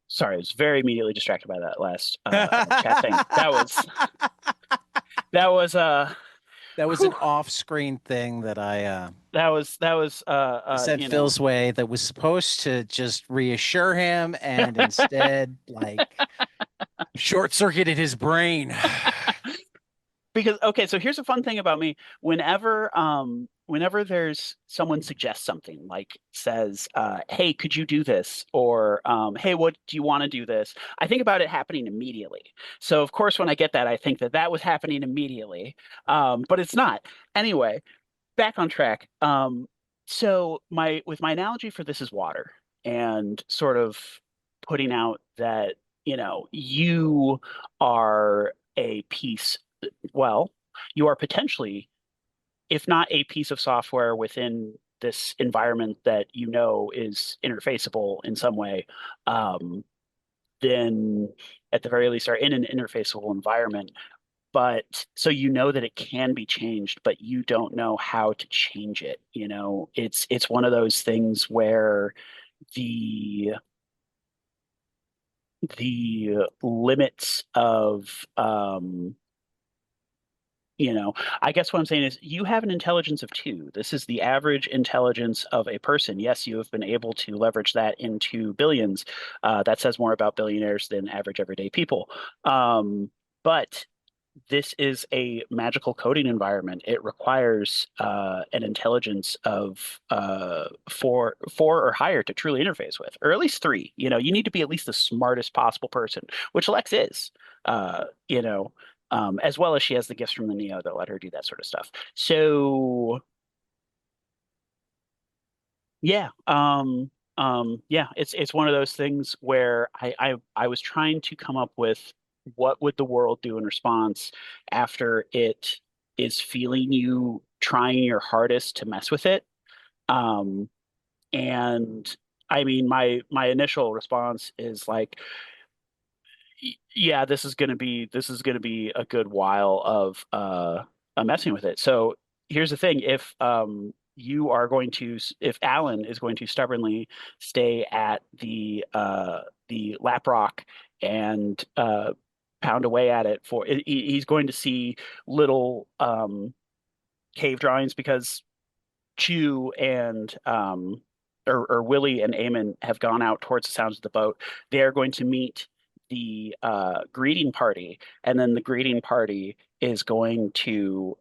[SPEAKER 2] sorry, I was very immediately distracted by that last chat thing. That was
[SPEAKER 1] That was
[SPEAKER 2] whew,
[SPEAKER 1] an off-screen thing that I said
[SPEAKER 2] you know.
[SPEAKER 1] Phil's way that was supposed to just reassure him and instead like short-circuited his brain.
[SPEAKER 2] Because okay, so here's a fun thing about me. Whenever there's someone suggests something, like says, hey, could you do this? Or hey, what do you want to do this? I think about it happening immediately. So of course when I get that, I think that that was happening immediately. But it's not. Anyway, back on track. So my analogy for this is water, and sort of putting out that, you are a piece, well, you are potentially, if not a piece of software within this environment that is interfaceable in some way, um, then at the very least are in an interfaceable environment. But so that it can be changed, but you don't know how to change it. It's one of those things where the the limits of I guess what I'm saying is you have an intelligence of 2. This is the average intelligence of a person. Yes, you have been able to leverage that into billions. That says more about billionaires than average everyday people. But this is a magical coding environment. It requires an intelligence of 4 or higher to truly interface with, or at least 3. You need to be at least the smartest possible person, which Lex is. As well as she has the gifts from the Neo that let her do that sort of stuff. So yeah, yeah, it's one of those things where I was trying to come up with what would the world do in response after it is feeling you trying your hardest to mess with it. Um, and I mean, my initial response is like, yeah, this is gonna be a good while of messing with it. So here's the thing: if Alan is going to stubbornly stay at the lap rock and pound away at it he's going to see little cave drawings because Chew and or Willie and Eamon have gone out towards the sounds of the boat. They are going to meet the greeting party, and then the greeting party is going to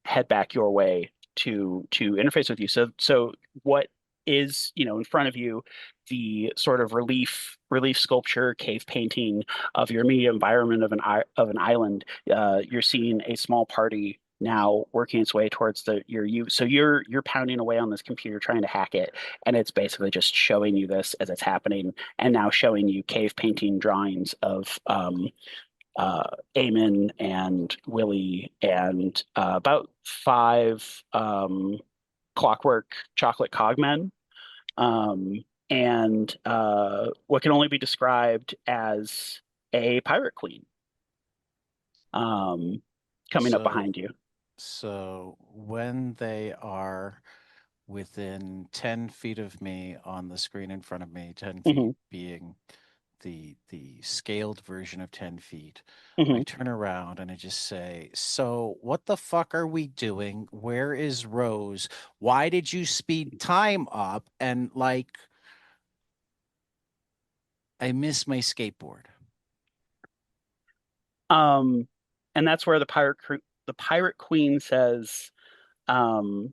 [SPEAKER 2] head back your way to interface with you. So what is in front of you, the sort of relief sculpture, cave painting of your immediate environment of an island. You're seeing a small party now working its way towards so you're pounding away on this computer trying to hack it, and it's basically just showing you this as it's happening, and now showing you cave painting drawings of Eamon and Willie and about 5 clockwork chocolate cogmen, and what can only be described as a pirate queen um, coming up
[SPEAKER 1] So,
[SPEAKER 2] behind you.
[SPEAKER 1] so when they are within 10 feet of me on the screen in front of me, 10 feet
[SPEAKER 2] Hmm.
[SPEAKER 1] being the scaled version of 10 feet, I
[SPEAKER 2] Hmm.
[SPEAKER 1] turn around and I just say, so what the fuck are we doing? Where is Rose? Why did you speed time up? And like, I miss my skateboard.
[SPEAKER 2] Um, and that's where the pirate queen says, um,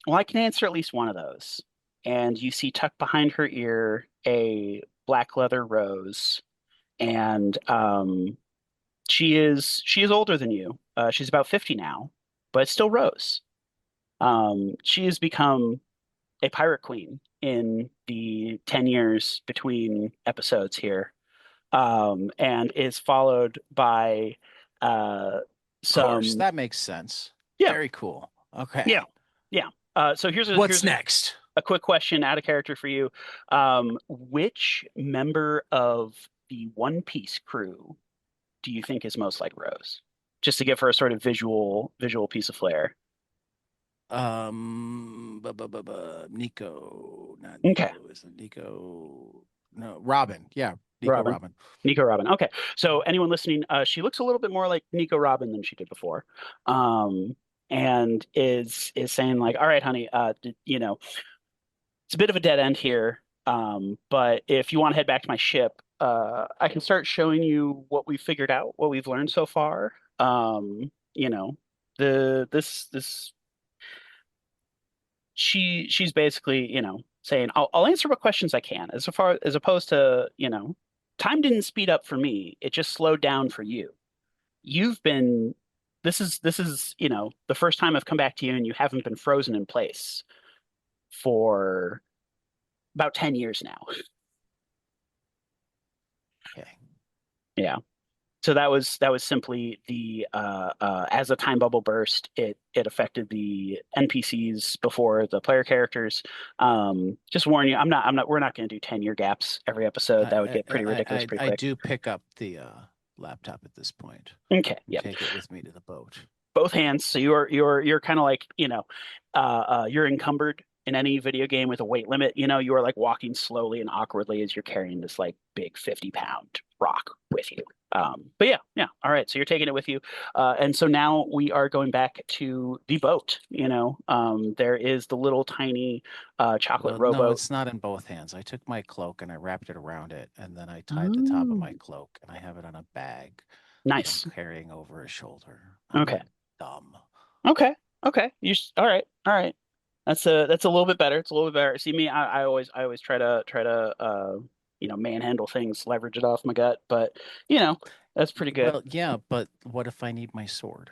[SPEAKER 2] "Well, I can answer at least one of those." And you see tucked behind her ear a black leather rose, and she is older than you. She's about 50 now, but still Rose. She has become a pirate queen in the 10 years between episodes here, and is followed by
[SPEAKER 1] Of course,
[SPEAKER 2] some.
[SPEAKER 1] that makes sense.
[SPEAKER 2] Yeah,
[SPEAKER 1] Very cool. Okay.
[SPEAKER 2] yeah, yeah. So here's a
[SPEAKER 1] What's
[SPEAKER 2] here's
[SPEAKER 1] next?
[SPEAKER 2] a quick question out of character for you. Which member of the One Piece crew do you think is most like Rose? Just to give her a sort of visual piece of flair.
[SPEAKER 1] Nico, not
[SPEAKER 2] Okay,
[SPEAKER 1] Nico, isn't Nico? No, Robin. Yeah, Nico
[SPEAKER 2] Robin.
[SPEAKER 1] Robin.
[SPEAKER 2] Nico Robin. Okay. So anyone listening, she looks a little bit more like Nico Robin than she did before. Um, and is saying like, all right, honey, it's a bit of a dead end here. But if you want to head back to my ship, I can start showing you what we've figured out, what we've learned so far. You know, this she's basically, saying, I'll answer what questions I can, as opposed to, time didn't speed up for me. It just slowed down for you. You've been this is, the first time I've come back to you and you haven't been frozen in place for about 10 years now.
[SPEAKER 1] Okay.
[SPEAKER 2] Yeah. So that was simply the as the time bubble burst, it affected the NPCs before the player characters. Just warn you, we're not going to do 10-year gaps every episode. That would get pretty ridiculous pretty
[SPEAKER 1] I
[SPEAKER 2] quick.
[SPEAKER 1] do pick up the laptop at this point
[SPEAKER 2] Okay,
[SPEAKER 1] and
[SPEAKER 2] yeah.
[SPEAKER 1] take it with me to the boat.
[SPEAKER 2] Both hands. So you're kind of like, you're encumbered in any video game with a weight limit. You are like walking slowly and awkwardly as you're carrying this like big 50-pound rock with you. But yeah. All right. So you're taking it with you. And so now we are going back to the boat. There is the little tiny chocolate
[SPEAKER 1] Well, no,
[SPEAKER 2] rowboat.
[SPEAKER 1] it's not in both hands. I took my cloak and I wrapped it around it, and then I tied the top of
[SPEAKER 2] Ooh,
[SPEAKER 1] my cloak, and I have it on a bag that I'm
[SPEAKER 2] nice.
[SPEAKER 1] carrying over a shoulder. I'm
[SPEAKER 2] Okay.
[SPEAKER 1] not dumb.
[SPEAKER 2] Okay. Okay. All right. All right. That's a little bit better. It's a little bit better. See me, I always try to manhandle things, leverage it off my gut, but you know, that's pretty good.
[SPEAKER 1] Well, yeah, but what if I need my sword?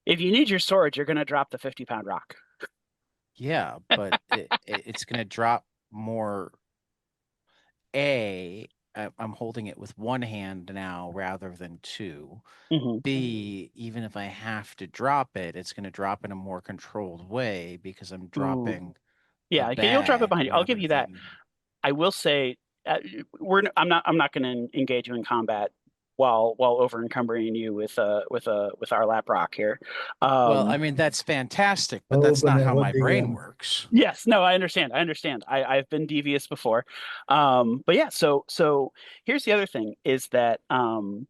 [SPEAKER 2] If you need your sword, you're gonna drop the 50-pound rock.
[SPEAKER 1] Yeah, but it's going to drop more. I'm holding it with one hand now rather than two.
[SPEAKER 2] Hmm.
[SPEAKER 1] B, even if I have to drop it, it's going to drop in a more controlled way because I'm
[SPEAKER 2] Ooh.
[SPEAKER 1] dropping the
[SPEAKER 2] Yeah, okay, you'll drop it
[SPEAKER 1] bag
[SPEAKER 2] behind you. I'll give
[SPEAKER 1] rather
[SPEAKER 2] you that.
[SPEAKER 1] than.
[SPEAKER 2] I will say, I'm not going to engage you in combat while over encumbering you with our lap rock here.
[SPEAKER 1] Well, I
[SPEAKER 2] Um,
[SPEAKER 1] mean, that's fantastic, but
[SPEAKER 3] Oh,
[SPEAKER 1] that's not how
[SPEAKER 3] vanilla
[SPEAKER 1] my brain
[SPEAKER 3] DM.
[SPEAKER 1] works.
[SPEAKER 2] Yes, no, I understand. I understand. I've been devious before. But yeah, so here's the other thing is that on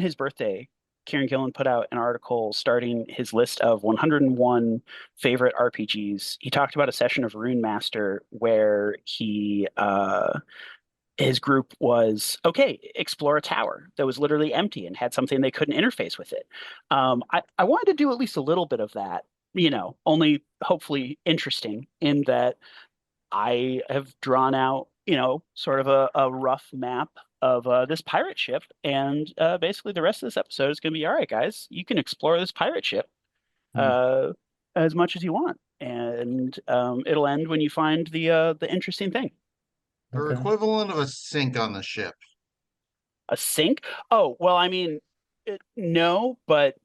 [SPEAKER 2] his birthday, Kieran Gillen put out an article starting his list of 101 favorite RPGs. He talked about a session of Rune Master where his group was okay, explore a tower that was literally empty and had something they couldn't interface with it. I wanted to do at least a little bit of that, only hopefully interesting in that I have drawn out, sort of a rough map of this pirate ship. And basically, the rest of this episode is going to be all right, guys, you can explore this pirate ship
[SPEAKER 3] Hmm.
[SPEAKER 2] as much as you want. And it'll end when you find the interesting thing.
[SPEAKER 5] Or
[SPEAKER 3] Okay.
[SPEAKER 5] equivalent of a sink on the ship.
[SPEAKER 2] A sink? Oh, well, I mean, no, but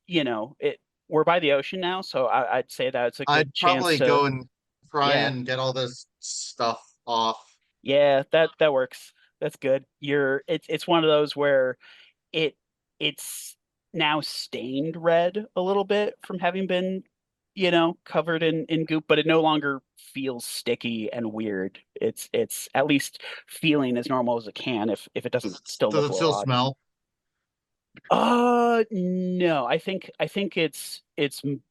[SPEAKER 2] we're by the ocean now, so I'd say that it's a good
[SPEAKER 5] I'd
[SPEAKER 2] chance
[SPEAKER 5] probably
[SPEAKER 2] to,
[SPEAKER 5] go and try
[SPEAKER 2] yeah,
[SPEAKER 5] and get all this stuff off.
[SPEAKER 2] yeah, that works. That's good. It's one of those where it it's now stained red a little bit from having been, covered in goop, but it no longer feels sticky and weird. It's at least feeling as normal as it can if it doesn't still
[SPEAKER 5] Does
[SPEAKER 2] look
[SPEAKER 5] it
[SPEAKER 2] a little
[SPEAKER 5] still
[SPEAKER 2] odd.
[SPEAKER 5] smell?
[SPEAKER 2] No, I think it's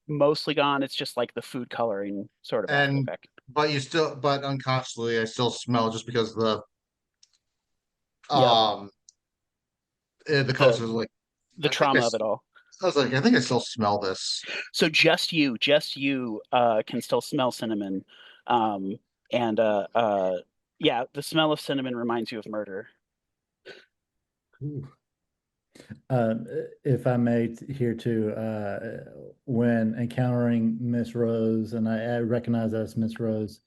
[SPEAKER 2] mostly gone. It's just like the food coloring sort of after
[SPEAKER 5] And
[SPEAKER 2] effect.
[SPEAKER 5] but unconsciously I still smell just because
[SPEAKER 2] Yep.
[SPEAKER 5] um the
[SPEAKER 2] The
[SPEAKER 5] coast was like
[SPEAKER 2] the trauma of it all.
[SPEAKER 5] I was like I think I still smell this.
[SPEAKER 2] So just you can still smell cinnamon. Um and yeah, the smell of cinnamon reminds you of murder.
[SPEAKER 3] Ooh. If I may here too, when encountering Miss Rose, and I recognize that's Miss Rose,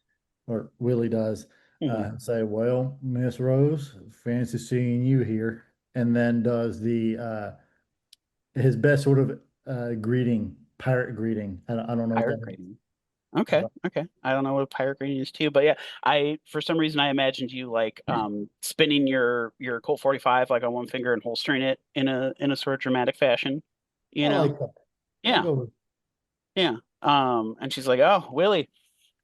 [SPEAKER 3] or Willie does,
[SPEAKER 2] Mhm.
[SPEAKER 3] say, "Well, Miss Rose, fancy seeing you here," and then does the his best sort of greeting, pirate greeting. I don't know what
[SPEAKER 2] Pirate
[SPEAKER 3] that is.
[SPEAKER 2] rating. Okay, okay. I don't know what pirate green is too, but yeah, I for some reason I imagined you like spinning your Colt 45 like on one finger and holstering it in a sort of dramatic fashion,
[SPEAKER 3] I
[SPEAKER 2] you know?
[SPEAKER 3] like that. I'll
[SPEAKER 2] Yeah,
[SPEAKER 3] go with.
[SPEAKER 2] yeah. And she's like, "Oh, Willie,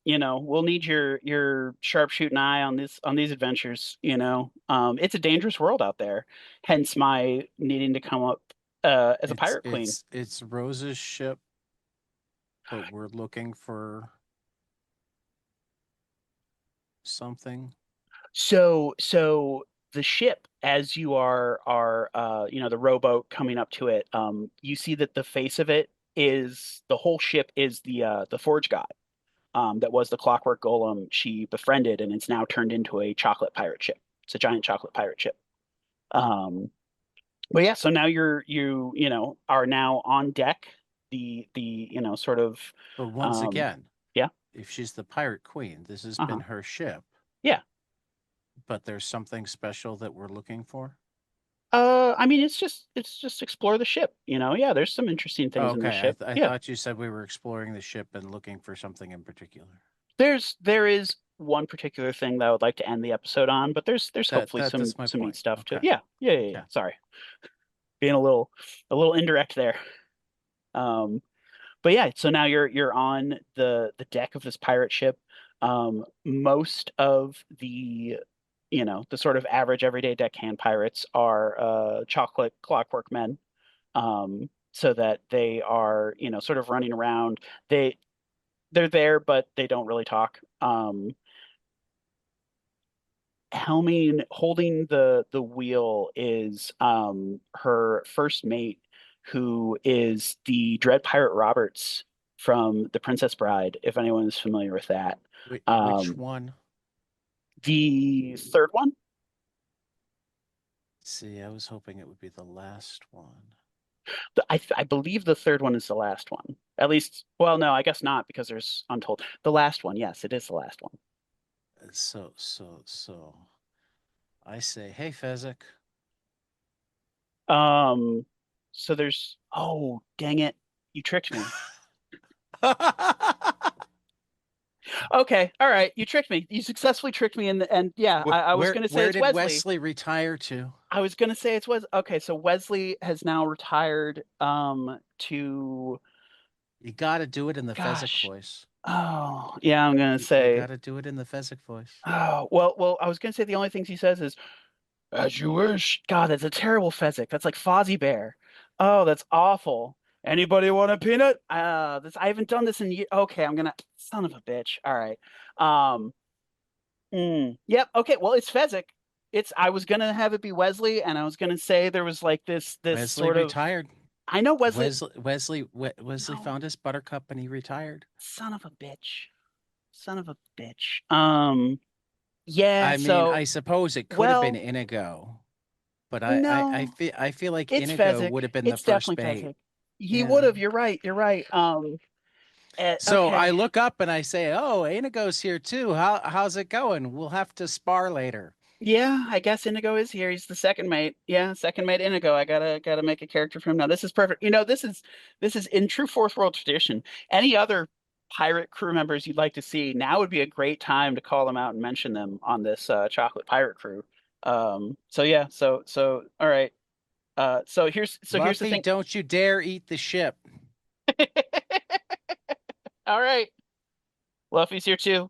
[SPEAKER 2] we'll need your sharpshooting eye on these adventures, you know. It's a dangerous world out there, hence my needing to come up as a
[SPEAKER 1] It's
[SPEAKER 2] pirate queen."
[SPEAKER 1] it's it's Rose's ship, but we're looking for something.
[SPEAKER 2] So the ship, as you are the rowboat coming up to it, you see that the face of it is the whole ship is the Forge God, that was the clockwork golem she befriended, and it's now turned into a chocolate pirate ship. It's a giant chocolate pirate ship. Um, but yeah, so now are now on deck. Sort of
[SPEAKER 1] But once
[SPEAKER 2] um
[SPEAKER 1] again,
[SPEAKER 2] yeah,
[SPEAKER 1] if she's the pirate queen, this has been
[SPEAKER 2] uh-huh.
[SPEAKER 1] her ship,
[SPEAKER 2] Yeah.
[SPEAKER 1] but there's something special that we're looking for.
[SPEAKER 2] I mean, it's just explore the ship, you know. Yeah, there's some interesting things in the
[SPEAKER 1] Okay,
[SPEAKER 2] ship.
[SPEAKER 1] I
[SPEAKER 2] Yeah,
[SPEAKER 1] thought you said we were exploring the ship and looking for something in particular.
[SPEAKER 2] there is one particular thing that I would like to end the episode on, but there's
[SPEAKER 1] That
[SPEAKER 2] hopefully
[SPEAKER 1] that
[SPEAKER 2] some
[SPEAKER 1] that's my
[SPEAKER 2] some neat
[SPEAKER 1] point.
[SPEAKER 2] stuff to.
[SPEAKER 1] Okay.
[SPEAKER 2] Yeah, yeah, yeah, yeah.
[SPEAKER 1] Yeah.
[SPEAKER 2] Sorry, being a little indirect there. Um, but yeah, so now you're on the deck of this pirate ship. Most of the sort of average everyday deckhand pirates are chocolate clockwork men. So that they are, sort of running around. They're there, but they don't really talk. Helming holding the wheel is her first mate, who is the Dread Pirate Roberts from The Princess Bride, if anyone is familiar with that.
[SPEAKER 1] Which
[SPEAKER 2] Um,
[SPEAKER 1] one?
[SPEAKER 2] the third one,
[SPEAKER 1] See, I was hoping it would be the last one.
[SPEAKER 2] I believe the third one is the last one. At least, well, no, I guess not because there's Untold. The last one, yes, it is the last one.
[SPEAKER 1] So I say, hey, Fezzik.
[SPEAKER 2] Um, so there's, oh, dang it, you tricked me. Okay, all right, you tricked me. You successfully tricked me in the end. Yeah, I was gonna say
[SPEAKER 1] Where
[SPEAKER 2] it's
[SPEAKER 1] did
[SPEAKER 2] Wesley.
[SPEAKER 1] Wesley retire to?
[SPEAKER 2] I was gonna say it's Wes. Okay, so Wesley has now retired to,
[SPEAKER 1] You got to do it in the Fezzik
[SPEAKER 2] gosh.
[SPEAKER 1] voice.
[SPEAKER 2] Oh, yeah, I'm gonna
[SPEAKER 1] You
[SPEAKER 2] say,
[SPEAKER 1] got to do it in the Fezzik voice.
[SPEAKER 2] oh, well, I was gonna say the only things he says is as you wish. God, that's a terrible Fezzik. That's like Fozzie Bear. Oh, that's awful. Anybody want a peanut? I haven't done this in years. Okay, I'm gonna, son of a bitch. All right. Um, yep. Okay. Well, it's Fezzik. I was gonna have it be Wesley, and I was gonna say there was like this
[SPEAKER 1] Wesley
[SPEAKER 2] sort of.
[SPEAKER 1] retired.
[SPEAKER 2] I know Wesley.
[SPEAKER 1] Wesley
[SPEAKER 2] No,
[SPEAKER 1] found his buttercup and he retired.
[SPEAKER 2] son of a bitch. Son of a bitch. Yeah.
[SPEAKER 1] I mean,
[SPEAKER 2] So,
[SPEAKER 1] I suppose it could have been
[SPEAKER 2] well,
[SPEAKER 1] Inigo, but
[SPEAKER 2] no,
[SPEAKER 1] I feel like
[SPEAKER 2] it's
[SPEAKER 1] Inigo
[SPEAKER 2] Fezzik.
[SPEAKER 1] would have been the
[SPEAKER 2] It's
[SPEAKER 1] first
[SPEAKER 2] definitely
[SPEAKER 1] mate.
[SPEAKER 2] Fezzik. He would
[SPEAKER 1] Yeah.
[SPEAKER 2] have. You're right. You're right.
[SPEAKER 1] So I
[SPEAKER 2] Okay.
[SPEAKER 1] look up and I say, "Oh, Inigo's here too. How's it going? We'll have to spar later."
[SPEAKER 2] Yeah, I guess Inigo is here. He's the second mate. Yeah, second mate Inigo. I gotta make a character for him now. This is perfect. This is in true fourth world tradition. Any other pirate crew members you'd like to see, now would be a great time to call them out and mention them on this chocolate pirate crew. So yeah, so all right. So here's the
[SPEAKER 1] Luffy,
[SPEAKER 2] thing.
[SPEAKER 1] don't you dare eat the ship.
[SPEAKER 2] All right. Luffy's here too.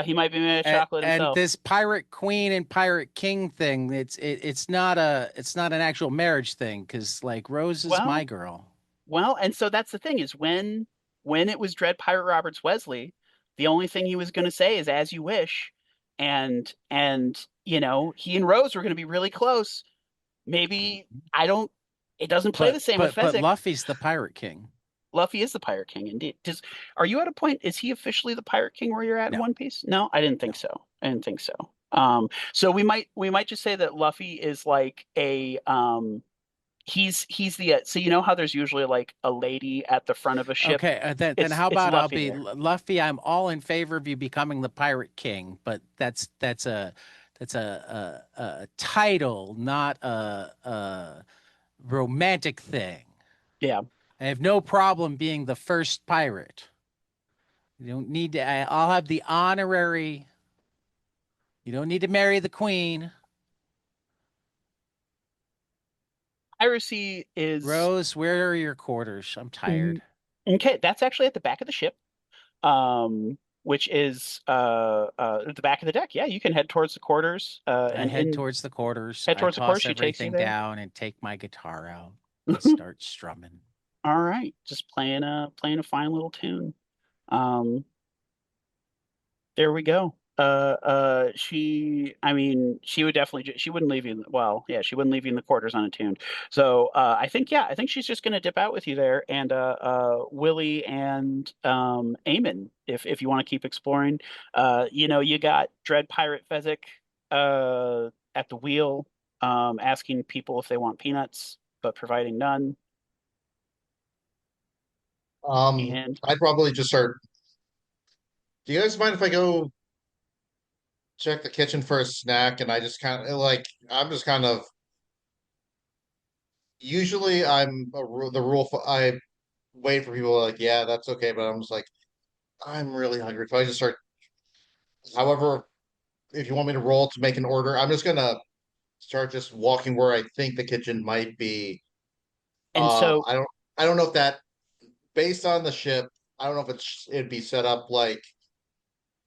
[SPEAKER 2] He might be made of chocolate
[SPEAKER 1] And
[SPEAKER 2] himself.
[SPEAKER 1] this pirate queen and pirate king thing, it's not an actual marriage thing because like Rose is my
[SPEAKER 2] Well,
[SPEAKER 1] girl.
[SPEAKER 2] Well, and so that's the thing is when it was Dread Pirate Roberts Wesley, the only thing he was going to say is "as you wish," and he and Rose were going to be really close. Maybe I don't. It doesn't play the same with
[SPEAKER 1] But
[SPEAKER 2] Fezzik.
[SPEAKER 1] Luffy's the pirate king.
[SPEAKER 2] Luffy is the Pirate King, indeed. Are you at a point? Is he officially the Pirate King where you're at in
[SPEAKER 1] No,
[SPEAKER 2] One Piece? No, I didn't think
[SPEAKER 1] no.
[SPEAKER 2] so. I didn't think so. So we might just say that Luffy is like a he's the so you know how there's usually like a lady at the front of a ship.
[SPEAKER 1] Okay, then
[SPEAKER 2] It's
[SPEAKER 1] how
[SPEAKER 2] it's
[SPEAKER 1] about I'll
[SPEAKER 2] Luffy
[SPEAKER 1] be
[SPEAKER 2] there.
[SPEAKER 1] Luffy? I'm all in favor of you becoming the pirate king, but that's a title, not a romantic thing.
[SPEAKER 2] Yeah.
[SPEAKER 1] I have no problem being the first pirate. You don't need to. I'll have the honorary. You don't need to marry the queen.
[SPEAKER 2] Piracy is
[SPEAKER 1] Rose, where are your quarters? I'm tired.
[SPEAKER 2] okay. That's actually at the back of the ship, which is at the back of the deck. Yeah, you can head towards the quarters,
[SPEAKER 1] I
[SPEAKER 2] and
[SPEAKER 1] head towards the quarters.
[SPEAKER 2] head
[SPEAKER 1] I
[SPEAKER 2] towards the
[SPEAKER 1] toss
[SPEAKER 2] quarters. She takes you
[SPEAKER 1] everything
[SPEAKER 2] there.
[SPEAKER 1] down and take my guitar out and start strumming.
[SPEAKER 2] All right, just playing a fine little tune. Um, there we go. I mean, she would definitely, she wouldn't leave you, well, yeah, she wouldn't leave you in the quarters unattuned. So, I think she's just going to dip out with you there. And, Willie and, Eamon, if you want to keep exploring, you got Dread Pirate Fezzik, at the wheel, asking people if they want peanuts, but providing none. And
[SPEAKER 5] I'd probably just start. Do you guys mind if I go check the kitchen for a snack? And I just kind of like, I'm just kind of. Usually, the rule. I wait for people like, yeah, that's okay, but I'm just like, I'm really hungry. So I just start. However, if you want me to roll to make an order, I'm just gonna start just walking where I think the kitchen might be.
[SPEAKER 2] and so
[SPEAKER 5] I don't know if that based on the ship, I don't know if it'd be set up like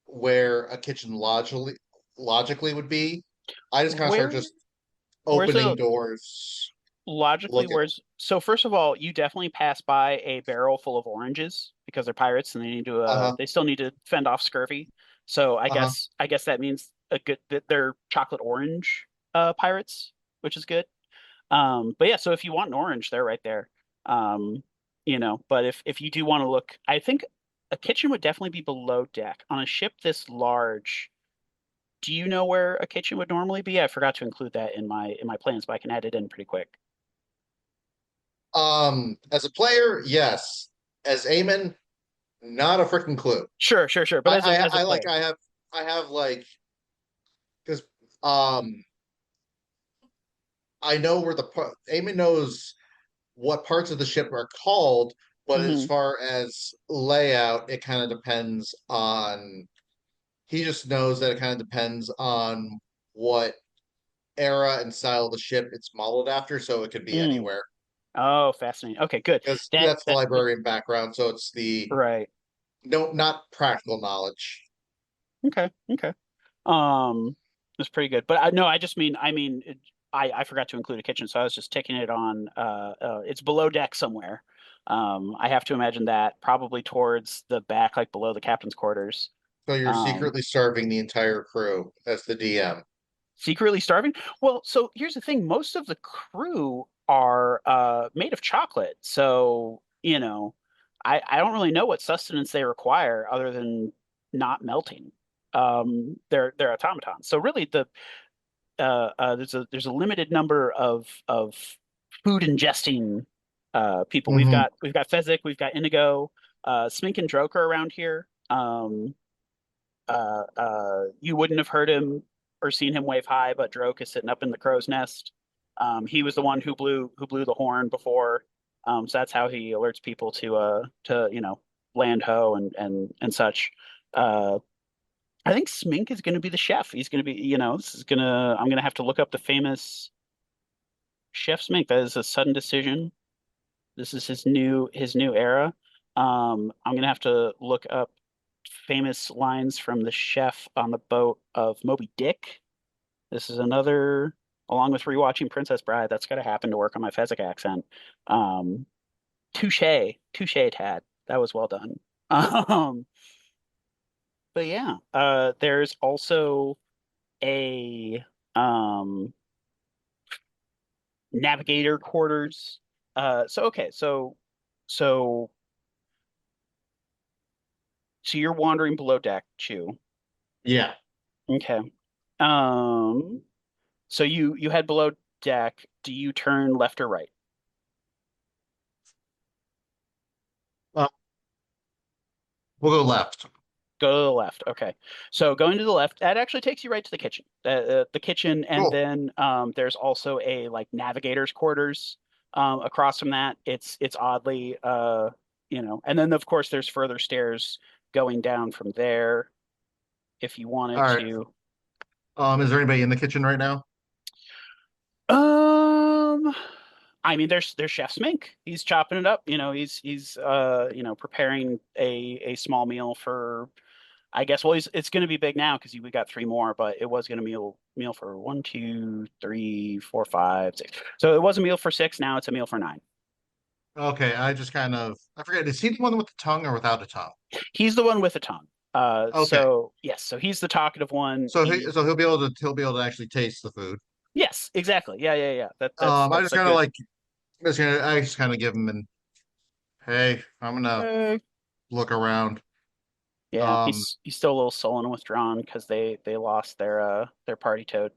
[SPEAKER 5] where a kitchen logically would be. I just kind of start
[SPEAKER 2] where
[SPEAKER 5] just
[SPEAKER 2] where's
[SPEAKER 5] opening
[SPEAKER 2] the
[SPEAKER 5] doors,
[SPEAKER 2] logically,
[SPEAKER 5] look at
[SPEAKER 2] where's so first of all, you definitely pass by a barrel full of oranges because they're pirates and
[SPEAKER 5] uh-huh,
[SPEAKER 2] they still need to fend off scurvy. So
[SPEAKER 5] uh-huh.
[SPEAKER 2] I guess that means a good that they're chocolate orange pirates, which is good. But yeah, so if you want an orange, they're right there. Um, but if you do want to look, I think a kitchen would definitely be below deck on a ship this large. Do you know where a kitchen would normally be? I forgot to include that in my plans, but I can add it in pretty quick.
[SPEAKER 5] As a player, yes. As Eamon, not a freaking clue.
[SPEAKER 2] Sure. But as a
[SPEAKER 5] I like
[SPEAKER 2] player,
[SPEAKER 5] I have like because um I know where Eamon knows what parts of the ship are called, but as
[SPEAKER 2] hmm
[SPEAKER 5] far as layout, it kind of depends on. He just knows that it kind of depends on what era and style of the ship it's modeled after, so it could be
[SPEAKER 2] mm.
[SPEAKER 5] anywhere.
[SPEAKER 2] Oh, fascinating. Okay, good.
[SPEAKER 5] Because
[SPEAKER 2] That
[SPEAKER 5] that's the
[SPEAKER 2] that
[SPEAKER 5] librarian background, so it's the
[SPEAKER 2] right.
[SPEAKER 5] no, not practical knowledge.
[SPEAKER 2] Okay. Um, it's pretty good. But no, I forgot to include a kitchen, so I was just taking it on. It's below deck somewhere. I have to imagine that probably towards the back, like below the captain's quarters.
[SPEAKER 5] So you're
[SPEAKER 2] Um,
[SPEAKER 5] secretly starving the entire crew as the DM.
[SPEAKER 2] Secretly starving? Well, so here's the thing. Most of the crew are made of chocolate. So, I don't really know what sustenance they require other than not melting. They're automatons. So really there's a limited number of food ingesting people.
[SPEAKER 5] Mm-hmm.
[SPEAKER 2] We've got Fezzik, we've got Indigo, Smink and Droker around here. You wouldn't have heard him or seen him wave high, but Droke is sitting up in the crow's nest. He was the one who blew the horn before, so that's how he alerts people to land ho and such. Uh, I think Smink is going to be the chef. He's going to be I'm going to have to look up the famous Chef Smink. That is a sudden decision. This is his new era. I'm going to have to look up famous lines from the chef on the boat of Moby Dick. This is another, along with rewatching Princess Bride, that's got to happen to work on my Fezzik accent. Um, touche, Tad. That was well done. Um, but yeah, there's also a um, navigator quarters. Okay, so so you're wandering below deck, Chew.
[SPEAKER 5] Yeah.
[SPEAKER 2] Okay. Um, so you head below deck. Do you turn left or right?
[SPEAKER 5] Well, we'll go left.
[SPEAKER 2] Go to the left. Okay. So going to the left, that actually takes you right to the kitchen. The kitchen, and
[SPEAKER 5] Cool.
[SPEAKER 2] then there's also a like navigator's quarters across from that. It's oddly and then of course there's further stairs going down from there if you
[SPEAKER 5] All
[SPEAKER 2] wanted
[SPEAKER 5] right.
[SPEAKER 2] to.
[SPEAKER 5] Is there anybody in the kitchen right now?
[SPEAKER 2] Um, I mean, there's Chef Mink. He's chopping it up. He's preparing a small meal for. I guess well, it's going to be big now because we got three more, but it was going to meal for one, two, three, four, five, six. So it was a meal for six. Now it's a meal for nine.
[SPEAKER 5] Okay, I forget. Is he the one with the tongue or without a tongue?
[SPEAKER 2] He's the one with the tongue.
[SPEAKER 5] Okay,
[SPEAKER 2] So yes, so he's the talkative one.
[SPEAKER 5] so he'll be able to actually taste the food.
[SPEAKER 2] Yes, exactly. Yeah, yeah, yeah. That's
[SPEAKER 5] I just
[SPEAKER 2] a
[SPEAKER 5] kind of
[SPEAKER 2] good.
[SPEAKER 5] like I just kind of give him an hey, I'm gonna
[SPEAKER 2] Uh,
[SPEAKER 5] look around.
[SPEAKER 2] yeah,
[SPEAKER 5] Um,
[SPEAKER 2] he's still a little sullen and withdrawn because they lost their party toad.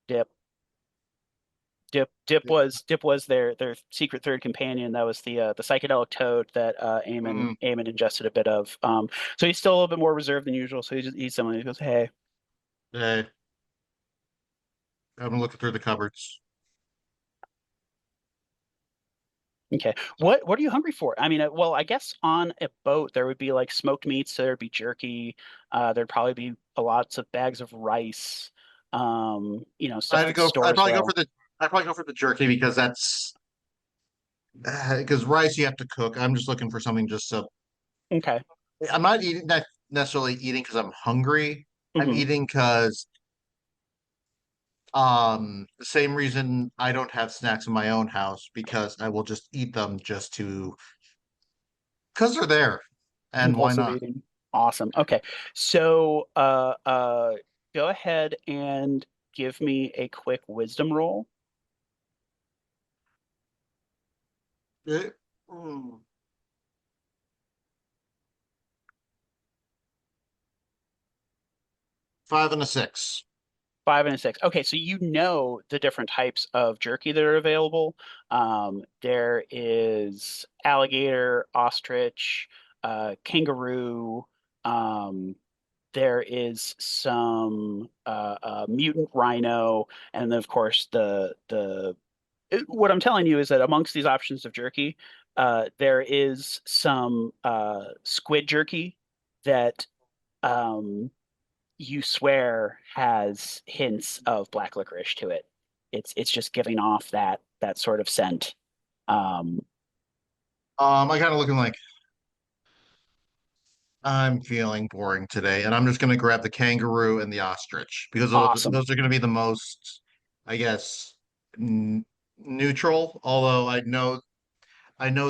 [SPEAKER 2] Dip. Dip was their secret third companion. That was the psychedelic toad that
[SPEAKER 5] mm,
[SPEAKER 2] Eamon ingested a bit of. So he's still a little bit more reserved than usual. So he's someone who goes, "Hey,
[SPEAKER 5] hey, I'm looking through the cupboards.
[SPEAKER 2] okay, what are you hungry for?" I mean, well, I guess on a boat there would be like smoked meats. There'd be jerky. There'd probably be lots of bags of rice. Stuff
[SPEAKER 5] I'd
[SPEAKER 2] that
[SPEAKER 5] go. I'd
[SPEAKER 2] stores
[SPEAKER 5] probably go for
[SPEAKER 2] well.
[SPEAKER 5] the. I'd probably go for the jerky because that's because rice you have to cook. I'm just looking for something just so
[SPEAKER 2] Okay.
[SPEAKER 5] I'm not necessarily eating because I'm hungry. I'm
[SPEAKER 2] Hmm.
[SPEAKER 5] eating because the same reason I don't have snacks in my own house because I will just eat them just to because they're there. And why
[SPEAKER 2] Compulsive
[SPEAKER 5] not?
[SPEAKER 2] eating. Awesome. Okay. So go ahead and give me a quick wisdom roll.
[SPEAKER 5] Eh, mm, 5 and a 6.
[SPEAKER 2] Five and a six. Okay, so you know the different types of jerky that are available. There is alligator, ostrich, kangaroo. Um, there is some mutant rhino, and then of course what I'm telling you is that amongst these options of jerky, there is some squid jerky that um, you swear has hints of black licorice to it. It's just giving off that sort of scent. Um,
[SPEAKER 5] I kind of looking like I'm feeling boring today, and I'm just gonna grab the kangaroo and the ostrich because
[SPEAKER 2] awesome.
[SPEAKER 5] those are gonna be the most, I guess, n neutral. Although I know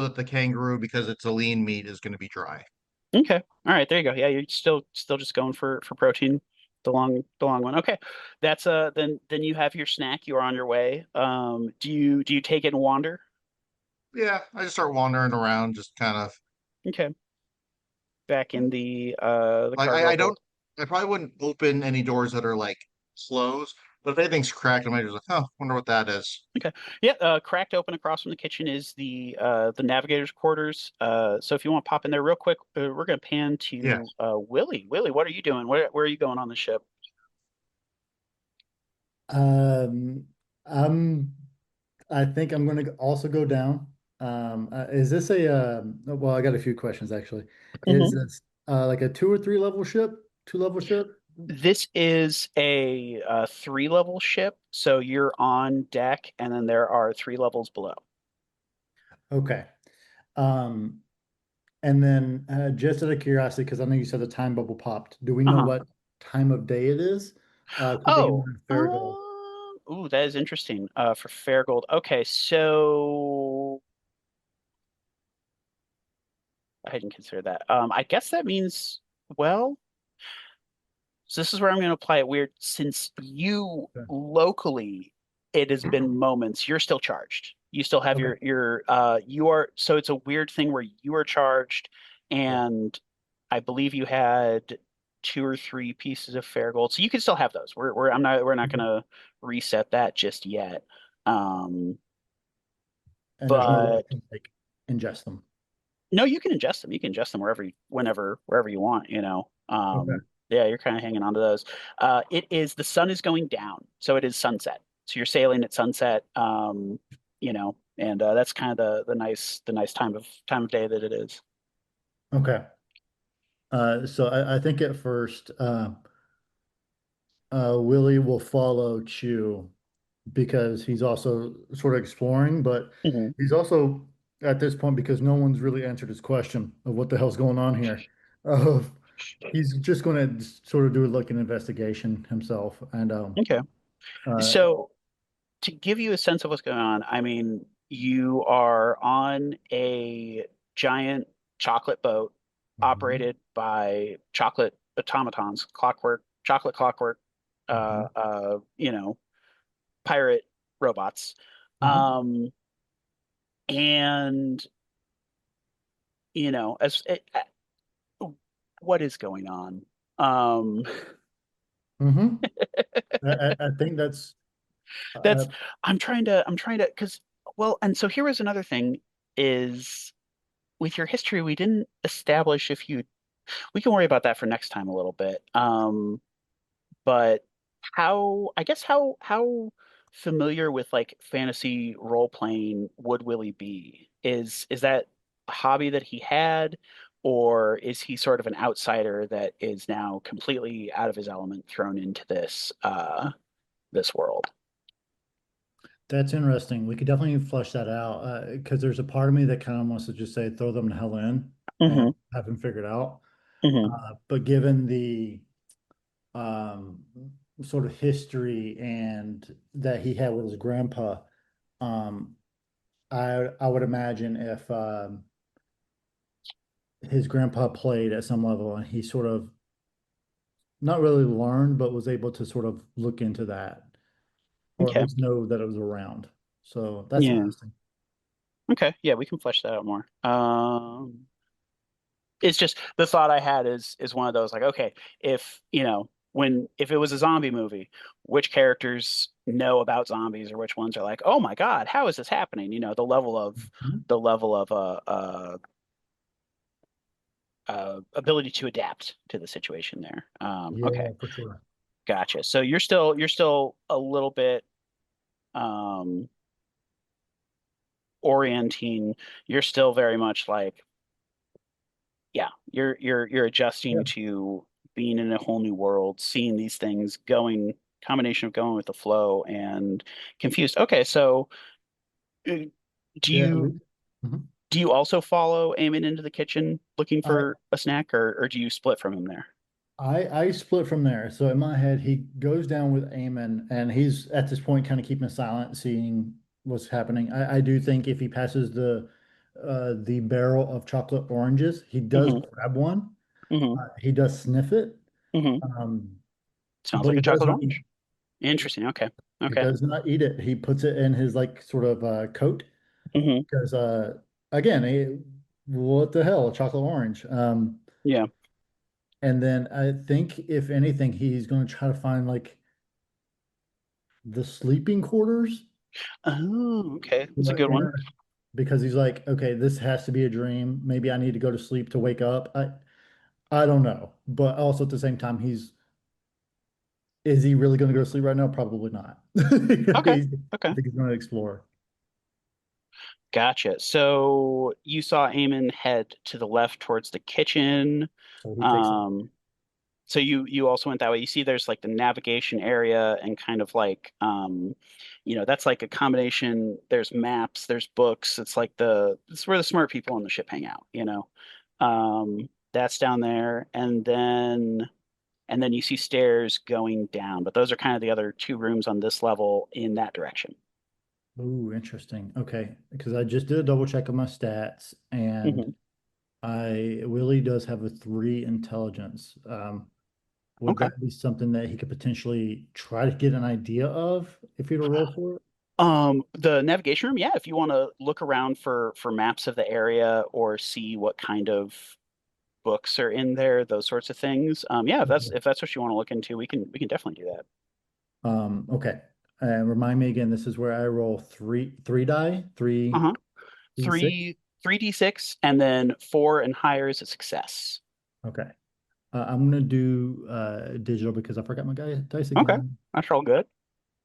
[SPEAKER 5] that the kangaroo, because it's a lean meat, is going to be dry.
[SPEAKER 2] Okay. All right. There you go. Yeah, you're still just going for protein. The long one. Okay. That's then you have your snack. You are on your way. Do you take it and wander?
[SPEAKER 5] Yeah, I just start wandering around, just kind of
[SPEAKER 2] Okay. Back in the
[SPEAKER 5] like
[SPEAKER 2] cargo
[SPEAKER 5] I
[SPEAKER 2] hold.
[SPEAKER 5] don't. I probably wouldn't open any doors that are like closed, but if anything's cracked, I might just like, oh, wonder what that is.
[SPEAKER 2] Okay. Yeah, cracked open across from the kitchen is the navigator's quarters. So if you want to pop in there real quick, we're gonna pan
[SPEAKER 5] Yeah.
[SPEAKER 2] to Willie. Willie, what are you doing? Where are you going on the ship?
[SPEAKER 3] Um, I'm, I think I'm going to also go down. Is this well, I got a few questions actually. Is
[SPEAKER 2] Mhm.
[SPEAKER 3] this like a two or three level ship? Two level ship?
[SPEAKER 2] This is a three level ship, so you're on deck, and then there are three levels below.
[SPEAKER 3] Okay. Um, and then just out of curiosity, because I know you said the time bubble popped. Do we know
[SPEAKER 2] Uh-huh.
[SPEAKER 3] what time of day it is? Keeping in
[SPEAKER 2] Oh,
[SPEAKER 3] mind Farragut.
[SPEAKER 2] ooh, that is interesting. For Fairgold. Okay, so I hadn't considered that. I guess that means, well. So this is where I'm going to apply it weird. Since you
[SPEAKER 3] Okay.
[SPEAKER 2] locally, it has been moments. You're still charged. You still have
[SPEAKER 3] Okay.
[SPEAKER 2] you are. So it's a weird thing where you are charged,
[SPEAKER 3] Yeah.
[SPEAKER 2] and I believe you had two or three pieces of fair gold. So you can still have those. We're not going
[SPEAKER 3] Okay.
[SPEAKER 2] to reset that just yet. Um,
[SPEAKER 3] And there's no way I
[SPEAKER 2] but
[SPEAKER 3] can like ingest them.
[SPEAKER 2] No, you can ingest them. You can ingest them wherever you want,
[SPEAKER 3] Okay.
[SPEAKER 2] Yeah, you're kind of hanging on to those. The sun is going down, so it is sunset. So you're sailing at sunset, and that's kind of the nice time of day that it is.
[SPEAKER 3] Okay. So I think at first, Willie will follow Chew because he's also sort of exploring, but
[SPEAKER 2] Hmm.
[SPEAKER 3] he's also at this point because no one's really answered his question of what the hell's going on here. Of he's just going to sort of do like an investigation himself, and
[SPEAKER 2] Okay.
[SPEAKER 3] uh,
[SPEAKER 2] So to give you a sense of what's going on, I mean, you are on a giant chocolate boat
[SPEAKER 3] mhm,
[SPEAKER 2] operated by chocolate automatons, chocolate clockwork,
[SPEAKER 3] mhm,
[SPEAKER 2] you know, pirate robots.
[SPEAKER 3] mhm,
[SPEAKER 2] Um, and as what is going on? Um,
[SPEAKER 3] mhm. I think that's
[SPEAKER 2] that's
[SPEAKER 3] uh,
[SPEAKER 2] I'm trying to because well, and so here was another thing is with your history, we didn't establish if you we can worry about that for next time a little bit. But I guess how familiar with like fantasy role playing would Willie be? Is that a hobby that he had, or is he sort of an outsider that is now completely out of his element, thrown into this world?
[SPEAKER 3] that's interesting. We could definitely flesh that out because there's a part of me that kind of wants to just say throw them the hell in
[SPEAKER 2] Hmm.
[SPEAKER 3] and have them figured out.
[SPEAKER 2] Hmm.
[SPEAKER 3] But given the um, sort of history and that he had with his grandpa, um, I would imagine if his grandpa played at some level and he sort of not really learned, but was able to sort of look into that or at
[SPEAKER 2] Okay.
[SPEAKER 3] least know that it was around. So that's
[SPEAKER 2] Yeah.
[SPEAKER 3] interesting.
[SPEAKER 2] Okay. Yeah, we can flesh that out more. It's just the thought I had is one of those like, okay, if if it was a zombie movie, which characters know about zombies or which ones are like, oh my God, how is this happening?
[SPEAKER 3] Mhm.
[SPEAKER 2] The level of ability to adapt to the situation there. Okay,
[SPEAKER 3] Yeah, for sure.
[SPEAKER 2] gotcha. So you're still a little bit um orienting. You're still very much like, yeah, you're
[SPEAKER 3] Yeah.
[SPEAKER 2] adjusting to being in a whole new world, seeing these things going, combination of going with the flow and confused. Okay, so uh, do
[SPEAKER 3] Yeah.
[SPEAKER 2] you
[SPEAKER 3] Mhm.
[SPEAKER 2] do you also follow Eamon into the kitchen looking
[SPEAKER 3] I
[SPEAKER 2] for a snack, or do you split from him there?
[SPEAKER 3] I split from there. So in my head, he goes down with Eamon, and he's at this point kind of keeping silent, seeing what's happening. I do think if he passes the barrel of chocolate oranges, he does
[SPEAKER 2] Hmm.
[SPEAKER 3] grab one.
[SPEAKER 2] Hmm.
[SPEAKER 3] He does sniff it,
[SPEAKER 2] Hmm.
[SPEAKER 3] um,
[SPEAKER 2] Sounds
[SPEAKER 3] but
[SPEAKER 2] like
[SPEAKER 3] he
[SPEAKER 2] a
[SPEAKER 3] does
[SPEAKER 2] chocolate
[SPEAKER 3] not eat.
[SPEAKER 2] orange. Interesting. Okay.
[SPEAKER 3] He
[SPEAKER 2] Okay.
[SPEAKER 3] does not eat it. He puts it in his like sort of coat
[SPEAKER 2] Hmm.
[SPEAKER 3] because again, what the hell, a chocolate orange.
[SPEAKER 2] Yeah.
[SPEAKER 3] And then I think if anything, he's going to try to find like the sleeping quarters.
[SPEAKER 2] Oh, okay. That's a
[SPEAKER 3] But
[SPEAKER 2] good one.
[SPEAKER 3] because he's like, okay, this has to be a dream. Maybe I need to go to sleep to wake up. I don't know. But also at the same time, is he really going to go to sleep right now? Probably not.
[SPEAKER 2] Okay.
[SPEAKER 3] I
[SPEAKER 2] Okay.
[SPEAKER 3] think he's going to explore.
[SPEAKER 2] Gotcha. So you saw Eamon head to the left towards the kitchen.
[SPEAKER 3] So he takes it.
[SPEAKER 2] Um, so you also went that way. You see there's like the navigation area and kind of like that's like a combination. There's maps, there's books. It's where the smart people on the ship hang out. That's down there. And then you see stairs going down, but those are kind of the other two rooms on this level in that direction.
[SPEAKER 3] Ooh, interesting. Okay, because I just did a double check of my stats, and
[SPEAKER 2] Hmm.
[SPEAKER 3] I Willie does have a 3 intelligence. Would
[SPEAKER 2] Okay.
[SPEAKER 3] that be something that he could potentially try to get an idea of if he were to roll for it?
[SPEAKER 2] The navigation room, yeah, if you want to look around for maps of the area or see what kind of books are in there, those sorts of things. Yeah, if that's what you want to look into, we can definitely do that.
[SPEAKER 3] Okay. And remind me again, this is where I roll three die, three
[SPEAKER 2] Uh-huh.
[SPEAKER 3] D6.
[SPEAKER 2] Three D6, and then four and higher is a success.
[SPEAKER 3] Okay. I'm gonna do digital because I forgot my dice
[SPEAKER 2] Okay,
[SPEAKER 3] again.
[SPEAKER 2] that's all good.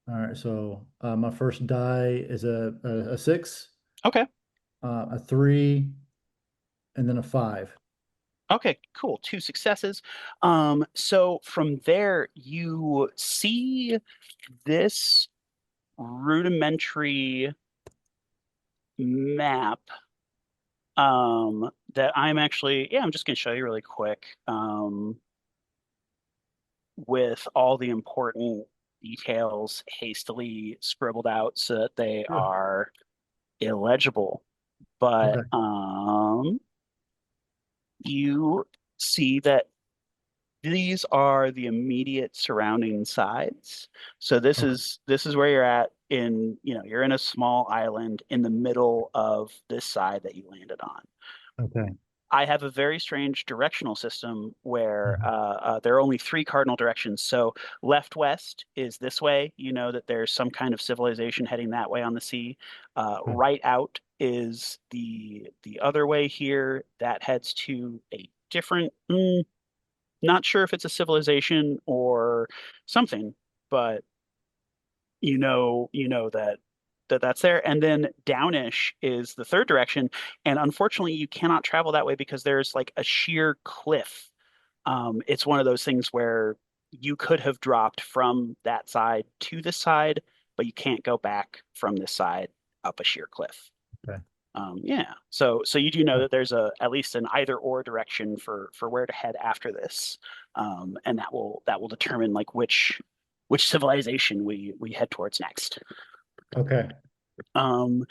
[SPEAKER 3] All right, so my first die is a 6,
[SPEAKER 2] Okay.
[SPEAKER 3] a 3, and then a 5.
[SPEAKER 2] Okay, cool. Two successes. So from there, you see this rudimentary map that I'm actually, yeah, I'm just going to show you really quick with all the important details hastily scribbled out so that they
[SPEAKER 3] Sure.
[SPEAKER 2] are illegible. But
[SPEAKER 3] Okay.
[SPEAKER 2] you see that these are the immediate surrounding sides. So
[SPEAKER 3] Okay.
[SPEAKER 2] this is where you're at in, you're in a small island in the middle of this side that you landed on.
[SPEAKER 3] Okay.
[SPEAKER 2] I have a very strange directional system where
[SPEAKER 3] Mhm.
[SPEAKER 2] there are only three cardinal directions. So left west is this way. You know that there's some kind of civilization heading that way on the sea.
[SPEAKER 3] Okay.
[SPEAKER 2] Right out is the other way here that heads to a different. Not sure if it's a civilization or something, but you know that's there. And then downish is the third direction. And unfortunately, you cannot travel that way because there's like a sheer cliff. It's one of those things where you could have dropped from that side to this side, but you can't go back from this side up a sheer cliff.
[SPEAKER 3] Okay.
[SPEAKER 2] Yeah. So you do know
[SPEAKER 3] Uh,
[SPEAKER 2] that there's a at least an either or direction for where to head after this, and that will determine like which civilization we head towards next.
[SPEAKER 3] Okay.
[SPEAKER 2] Um,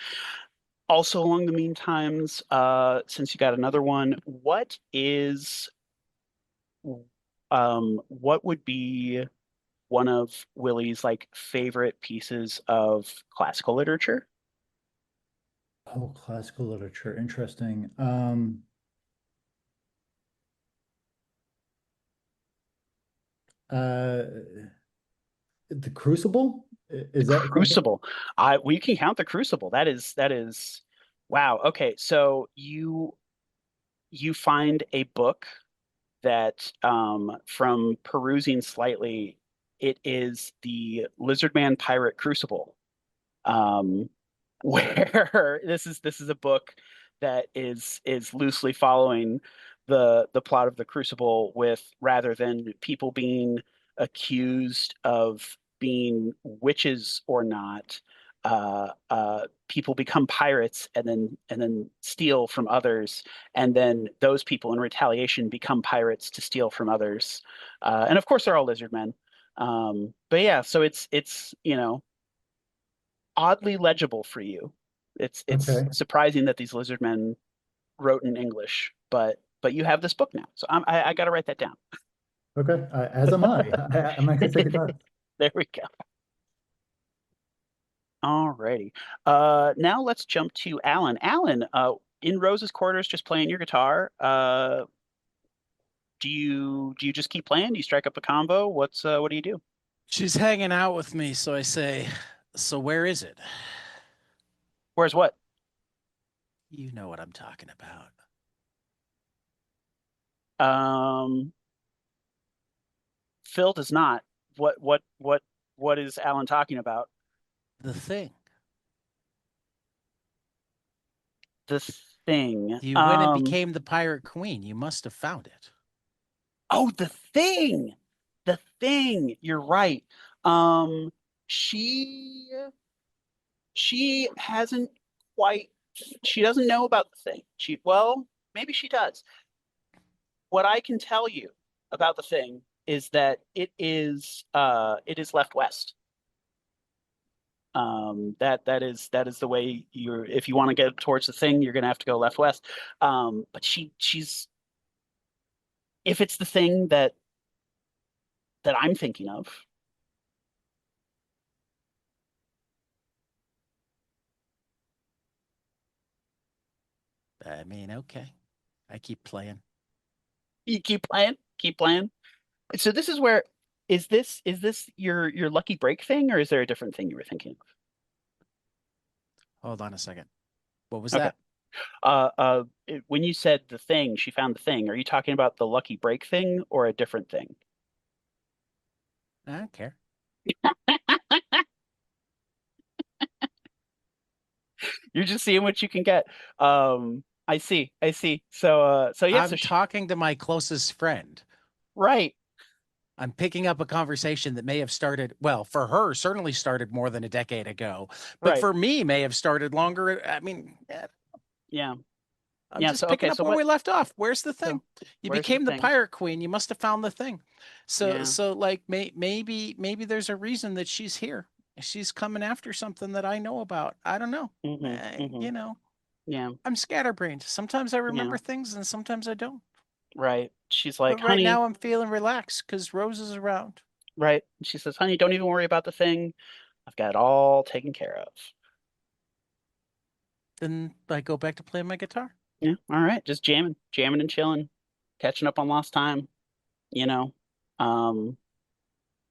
[SPEAKER 2] Also along the meantimes, since you got another one, what would be one of Willie's like favorite pieces of classical literature?
[SPEAKER 3] Oh, classical literature. Interesting. Uh, the Crucible?
[SPEAKER 2] The
[SPEAKER 3] Is that something?
[SPEAKER 2] Crucible. We can count the Crucible. That is wow. Okay, so you find a book that from perusing slightly, it is the Lizardman Pirate Crucible. um, where this is a book that is loosely following the plot of the Crucible with rather than people being accused of being witches or not, people become pirates and then steal from others, and then those people in retaliation become pirates to steal from others, and of course they're all lizard men. But yeah, so it's oddly legible for you. It's
[SPEAKER 3] Okay.
[SPEAKER 2] surprising that these lizard men wrote in English, but you have this book now, so I got to write that down.
[SPEAKER 3] Okay. As am I. I'm actually taking notes.
[SPEAKER 2] There we go. Alrighty. Now let's jump to Alan. Alan, in Rose's quarters, just playing your guitar. Do you just keep playing? Do you strike up a combo? What do you do?
[SPEAKER 1] She's hanging out with me, so I say, so where is it?
[SPEAKER 2] Where's what?
[SPEAKER 1] You know what I'm talking about.
[SPEAKER 2] Um, Phil does not. What is Alan talking about?
[SPEAKER 1] The thing.
[SPEAKER 2] The thing.
[SPEAKER 1] You went and became the pirate queen. You must have found it.
[SPEAKER 2] Oh, the thing. The thing. You're right. Um, she she hasn't quite she doesn't know about the thing. Well, maybe she does. What I can tell you about the thing is that it is left west. That is the way you're if you want to get towards the thing, you're gonna have to go left west. But she's if it's the thing that I'm thinking of.
[SPEAKER 1] I mean, okay. I keep playing.
[SPEAKER 2] You keep playing, keep playing. So this is where is this your lucky break thing, or is there a different thing you were thinking
[SPEAKER 1] Hold on a second. What was
[SPEAKER 2] of? Okay.
[SPEAKER 1] that?
[SPEAKER 2] When you said the thing, she found the thing. Are you talking about the lucky break thing or a different thing?
[SPEAKER 1] I don't care.
[SPEAKER 2] You're just seeing what you can get. Um, I see. I see. So yeah,
[SPEAKER 1] I'm talking to my closest friend.
[SPEAKER 2] right.
[SPEAKER 1] I'm picking up a conversation that may have started, well, for her, certainly started more than a decade ago, but
[SPEAKER 2] Right.
[SPEAKER 1] for me, may have started longer.
[SPEAKER 2] Yeah.
[SPEAKER 1] I'm
[SPEAKER 2] Yeah.
[SPEAKER 1] just
[SPEAKER 2] So
[SPEAKER 1] picking
[SPEAKER 2] okay,
[SPEAKER 1] up
[SPEAKER 2] so
[SPEAKER 1] where
[SPEAKER 2] what
[SPEAKER 1] we left off. Where's the thing?
[SPEAKER 2] so
[SPEAKER 1] You
[SPEAKER 2] where's the
[SPEAKER 1] became the
[SPEAKER 2] thing?
[SPEAKER 1] pirate queen. You must have found the thing. So,
[SPEAKER 2] Yeah.
[SPEAKER 1] so like maybe there's a reason that she's here. She's coming after something that I know about. I don't know.
[SPEAKER 2] Mm-hmm. Mm-hmm.
[SPEAKER 1] You know,
[SPEAKER 2] Yeah.
[SPEAKER 1] I'm scatterbrained. Sometimes I
[SPEAKER 2] Yeah.
[SPEAKER 1] remember things and sometimes I don't.
[SPEAKER 2] Right. She's like,
[SPEAKER 1] But right
[SPEAKER 2] honey,
[SPEAKER 1] now I'm feeling relaxed because Rose is around.
[SPEAKER 2] right. She says, honey, don't even worry about the thing. I've got it all taken care of.
[SPEAKER 1] Then I go back to playing my guitar.
[SPEAKER 2] Yeah. All right. Just jamming and chilling, catching up on lost time, you know. Um,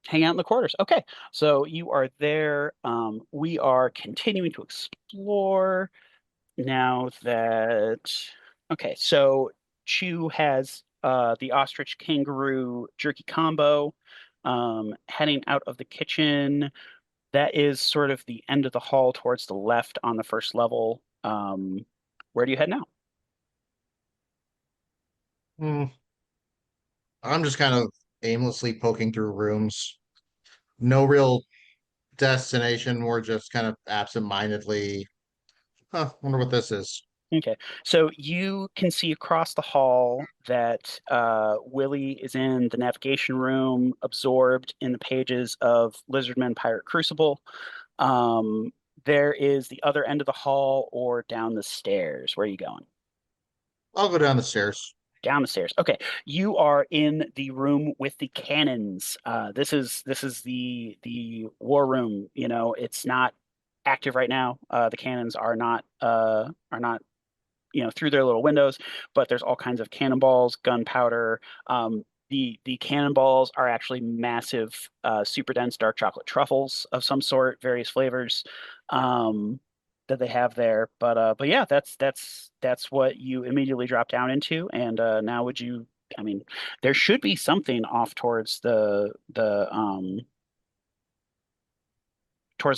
[SPEAKER 2] hang out in the quarters. Okay. So you are there. We are continuing to explore now that okay, so Chew has the ostrich kangaroo jerky combo heading out of the kitchen. That is sort of the end of the hall towards the left on the first level. Where do you head now?
[SPEAKER 5] Hmm. I'm just kind of aimlessly poking through rooms. No real destination, more just kind of absent-mindedly. Huh, wonder what this is.
[SPEAKER 2] Okay, so you can see across the hall that Willie is in the navigation room, absorbed in the pages of Lizardman Pirate Crucible. Um, there is the other end of the hall or down the stairs. Where are you going?
[SPEAKER 5] I'll go down the stairs.
[SPEAKER 2] Down the stairs. Okay, you are in the room with the cannons. This is the war room. You know, it's not active right now. The cannons are not through their little windows, but there's all kinds of cannonballs, gunpowder. The cannonballs are actually massive, super dense dark chocolate truffles of some sort, various flavors um, that they have there. But yeah, that's what you immediately drop down into. And now would you? I mean, there should be something off towards the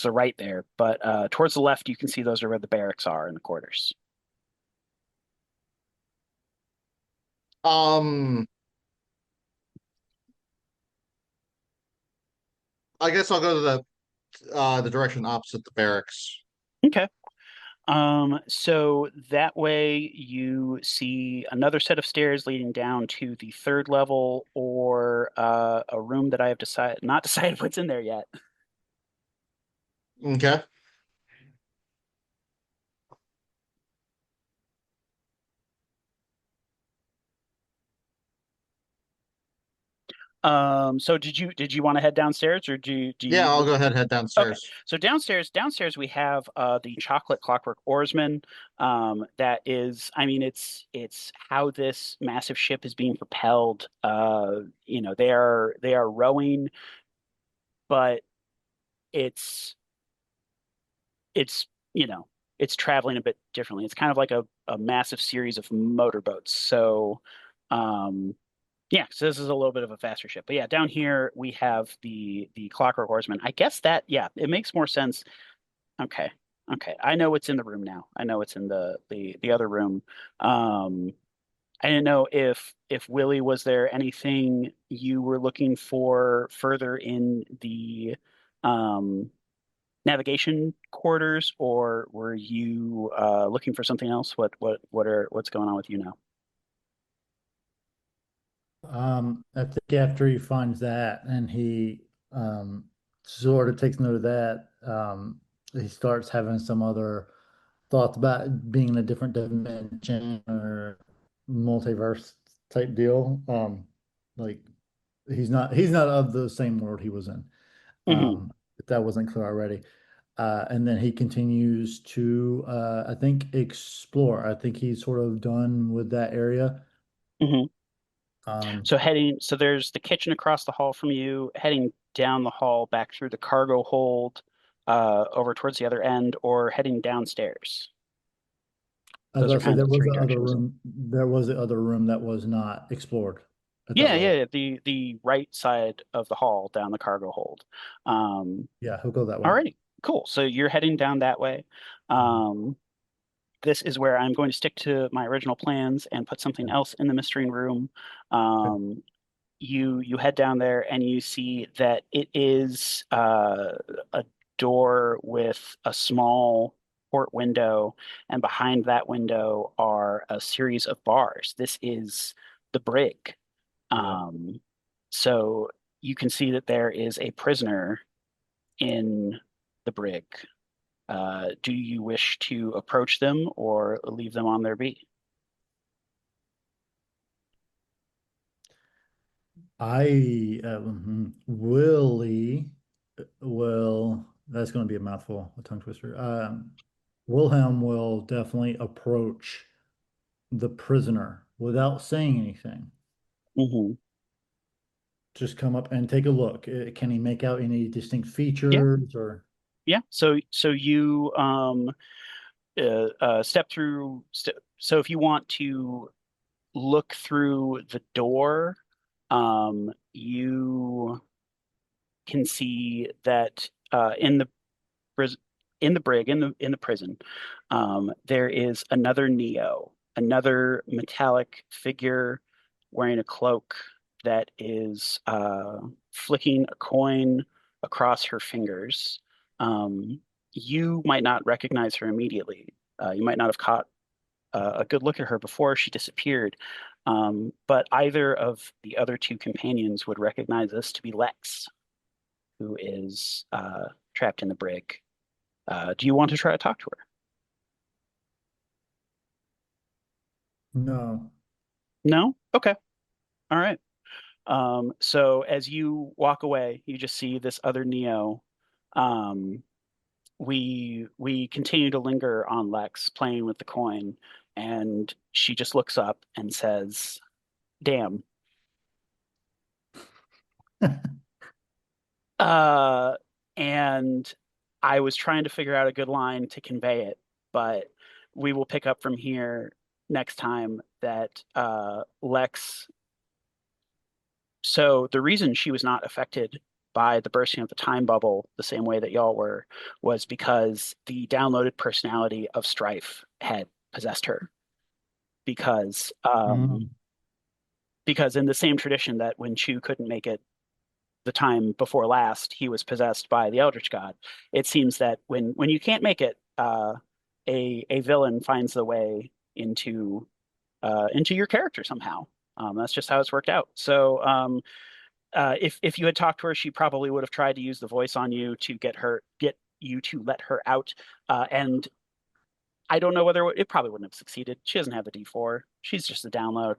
[SPEAKER 2] right there, but towards the left you can see those are where the barracks are in the quarters.
[SPEAKER 5] Um, I guess I'll go to the direction opposite the barracks.
[SPEAKER 2] Okay. So that way you see another set of stairs leading down to the third level or a room that I have decided not decided what's in there yet.
[SPEAKER 5] Okay.
[SPEAKER 2] So did you want to head downstairs or do
[SPEAKER 5] Yeah,
[SPEAKER 2] you
[SPEAKER 5] I'll
[SPEAKER 2] would
[SPEAKER 5] go
[SPEAKER 2] you
[SPEAKER 5] ahead and head
[SPEAKER 2] Okay.
[SPEAKER 5] downstairs.
[SPEAKER 2] So downstairs we have the chocolate clockwork oarsman. That is, I mean, it's how this massive ship is being propelled. They are rowing, but it's it's it's traveling a bit differently. It's kind of like a massive series of motorboats. So yeah, so this is a little bit of a faster ship. But yeah, down here we have the Clockwork Horseman. I guess that yeah, it makes more sense. Okay. Okay. I know what's in the room now. I know it's in the other room. Um I didn't know if Willie, was there anything you were looking for further in the um navigation quarters, or were you looking for something else? What's going on with you now?
[SPEAKER 3] I think after he finds that and he sort of takes note of that, he starts having some other thoughts about being in a different dimension or multiverse type deal. Like he's not of the same world he was in.
[SPEAKER 2] Hmm.
[SPEAKER 3] If that wasn't clear already. And then he continues to I think explore. I think he's sort of done with that area.
[SPEAKER 2] Hmm.
[SPEAKER 3] Um,
[SPEAKER 2] So there's the kitchen across the hall from you, heading down the hall back through the cargo hold, over towards the other end, or heading downstairs.
[SPEAKER 3] I was
[SPEAKER 2] Those are
[SPEAKER 3] about to say
[SPEAKER 2] kind of
[SPEAKER 3] there
[SPEAKER 2] the
[SPEAKER 3] was
[SPEAKER 2] three
[SPEAKER 3] the other
[SPEAKER 2] directions.
[SPEAKER 3] room. There was the other room that was not explored at that
[SPEAKER 2] Yeah,
[SPEAKER 3] level.
[SPEAKER 2] yeah, the right side of the hall down the cargo hold. Um,
[SPEAKER 3] Yeah, he'll go that way.
[SPEAKER 2] Alrighty, cool. So you're heading down that way. Um, this is where I'm going to stick to my original plans and put something else in the mystery room. You head down there and you see that it is a door with a small port window, and behind that window are a series of bars. This is the brig.
[SPEAKER 3] Yeah.
[SPEAKER 2] So you can see that there is a prisoner in the brig. Do you wish to approach them or leave them on their beat?
[SPEAKER 3] Willie will, that's going to be a mouthful, a tongue twister. Wilhelm will definitely approach the prisoner without saying anything.
[SPEAKER 2] Hmm.
[SPEAKER 3] Just come up and take a look. Can he make out any distinct
[SPEAKER 2] Yeah,
[SPEAKER 3] features or?
[SPEAKER 2] yeah. So you step through. So if you want to look through the door, you can see that in the pris- in the brig in the prison, there is another Neo, another metallic figure wearing a cloak that is flicking a coin across her fingers. Um, you might not recognize her immediately. You might not have caught a good look at her before she disappeared. But either of the other two companions would recognize this to be Lex, who is trapped in the brig. Do you want to try to talk to her?
[SPEAKER 3] No.
[SPEAKER 2] No? Okay. All right. So as you walk away, you just see this other Neo. Um, we continue to linger on Lex playing with the coin, and she just looks up and says, "Damn." Uh, and I was trying to figure out a good line to convey it, but we will pick up from here next time that Lex. So the reason she was not affected by the bursting of the time bubble the same way that y'all were was because the downloaded personality of Strife had possessed her. Because
[SPEAKER 3] Mm.
[SPEAKER 2] because in the same tradition that when Chu couldn't make it the time before last, he was possessed by the Eldritch God. It seems that when you can't make it, a villain finds the way into your character somehow. That's just how it's worked out. So if you had talked to her, she probably would have tried to use the voice on you to get you to let her out. And I don't know whether it probably wouldn't have succeeded. She doesn't have the D4. She's just a download.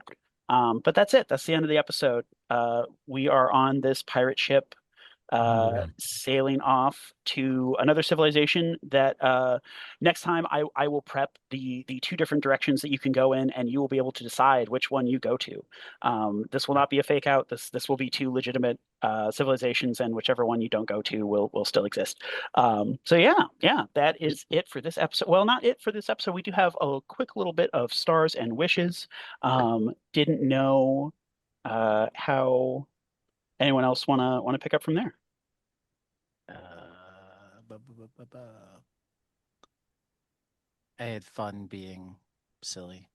[SPEAKER 2] But that's it. That's the end of the episode. We are on this pirate ship
[SPEAKER 3] Yeah.
[SPEAKER 2] sailing off to another civilization that next time I will prep the two different directions that you can go in, and you will be able to decide which one you go to. This will not be a fake out. This will be two legitimate civilizations, and whichever one you don't go to will still exist. So yeah, that is it for this episode. Well, not it for this episode. We do have a quick little bit of stars and wishes. Didn't know how anyone else wanna pick up from there.
[SPEAKER 1] Bu- bu- bu- bu- bu. I had fun being silly.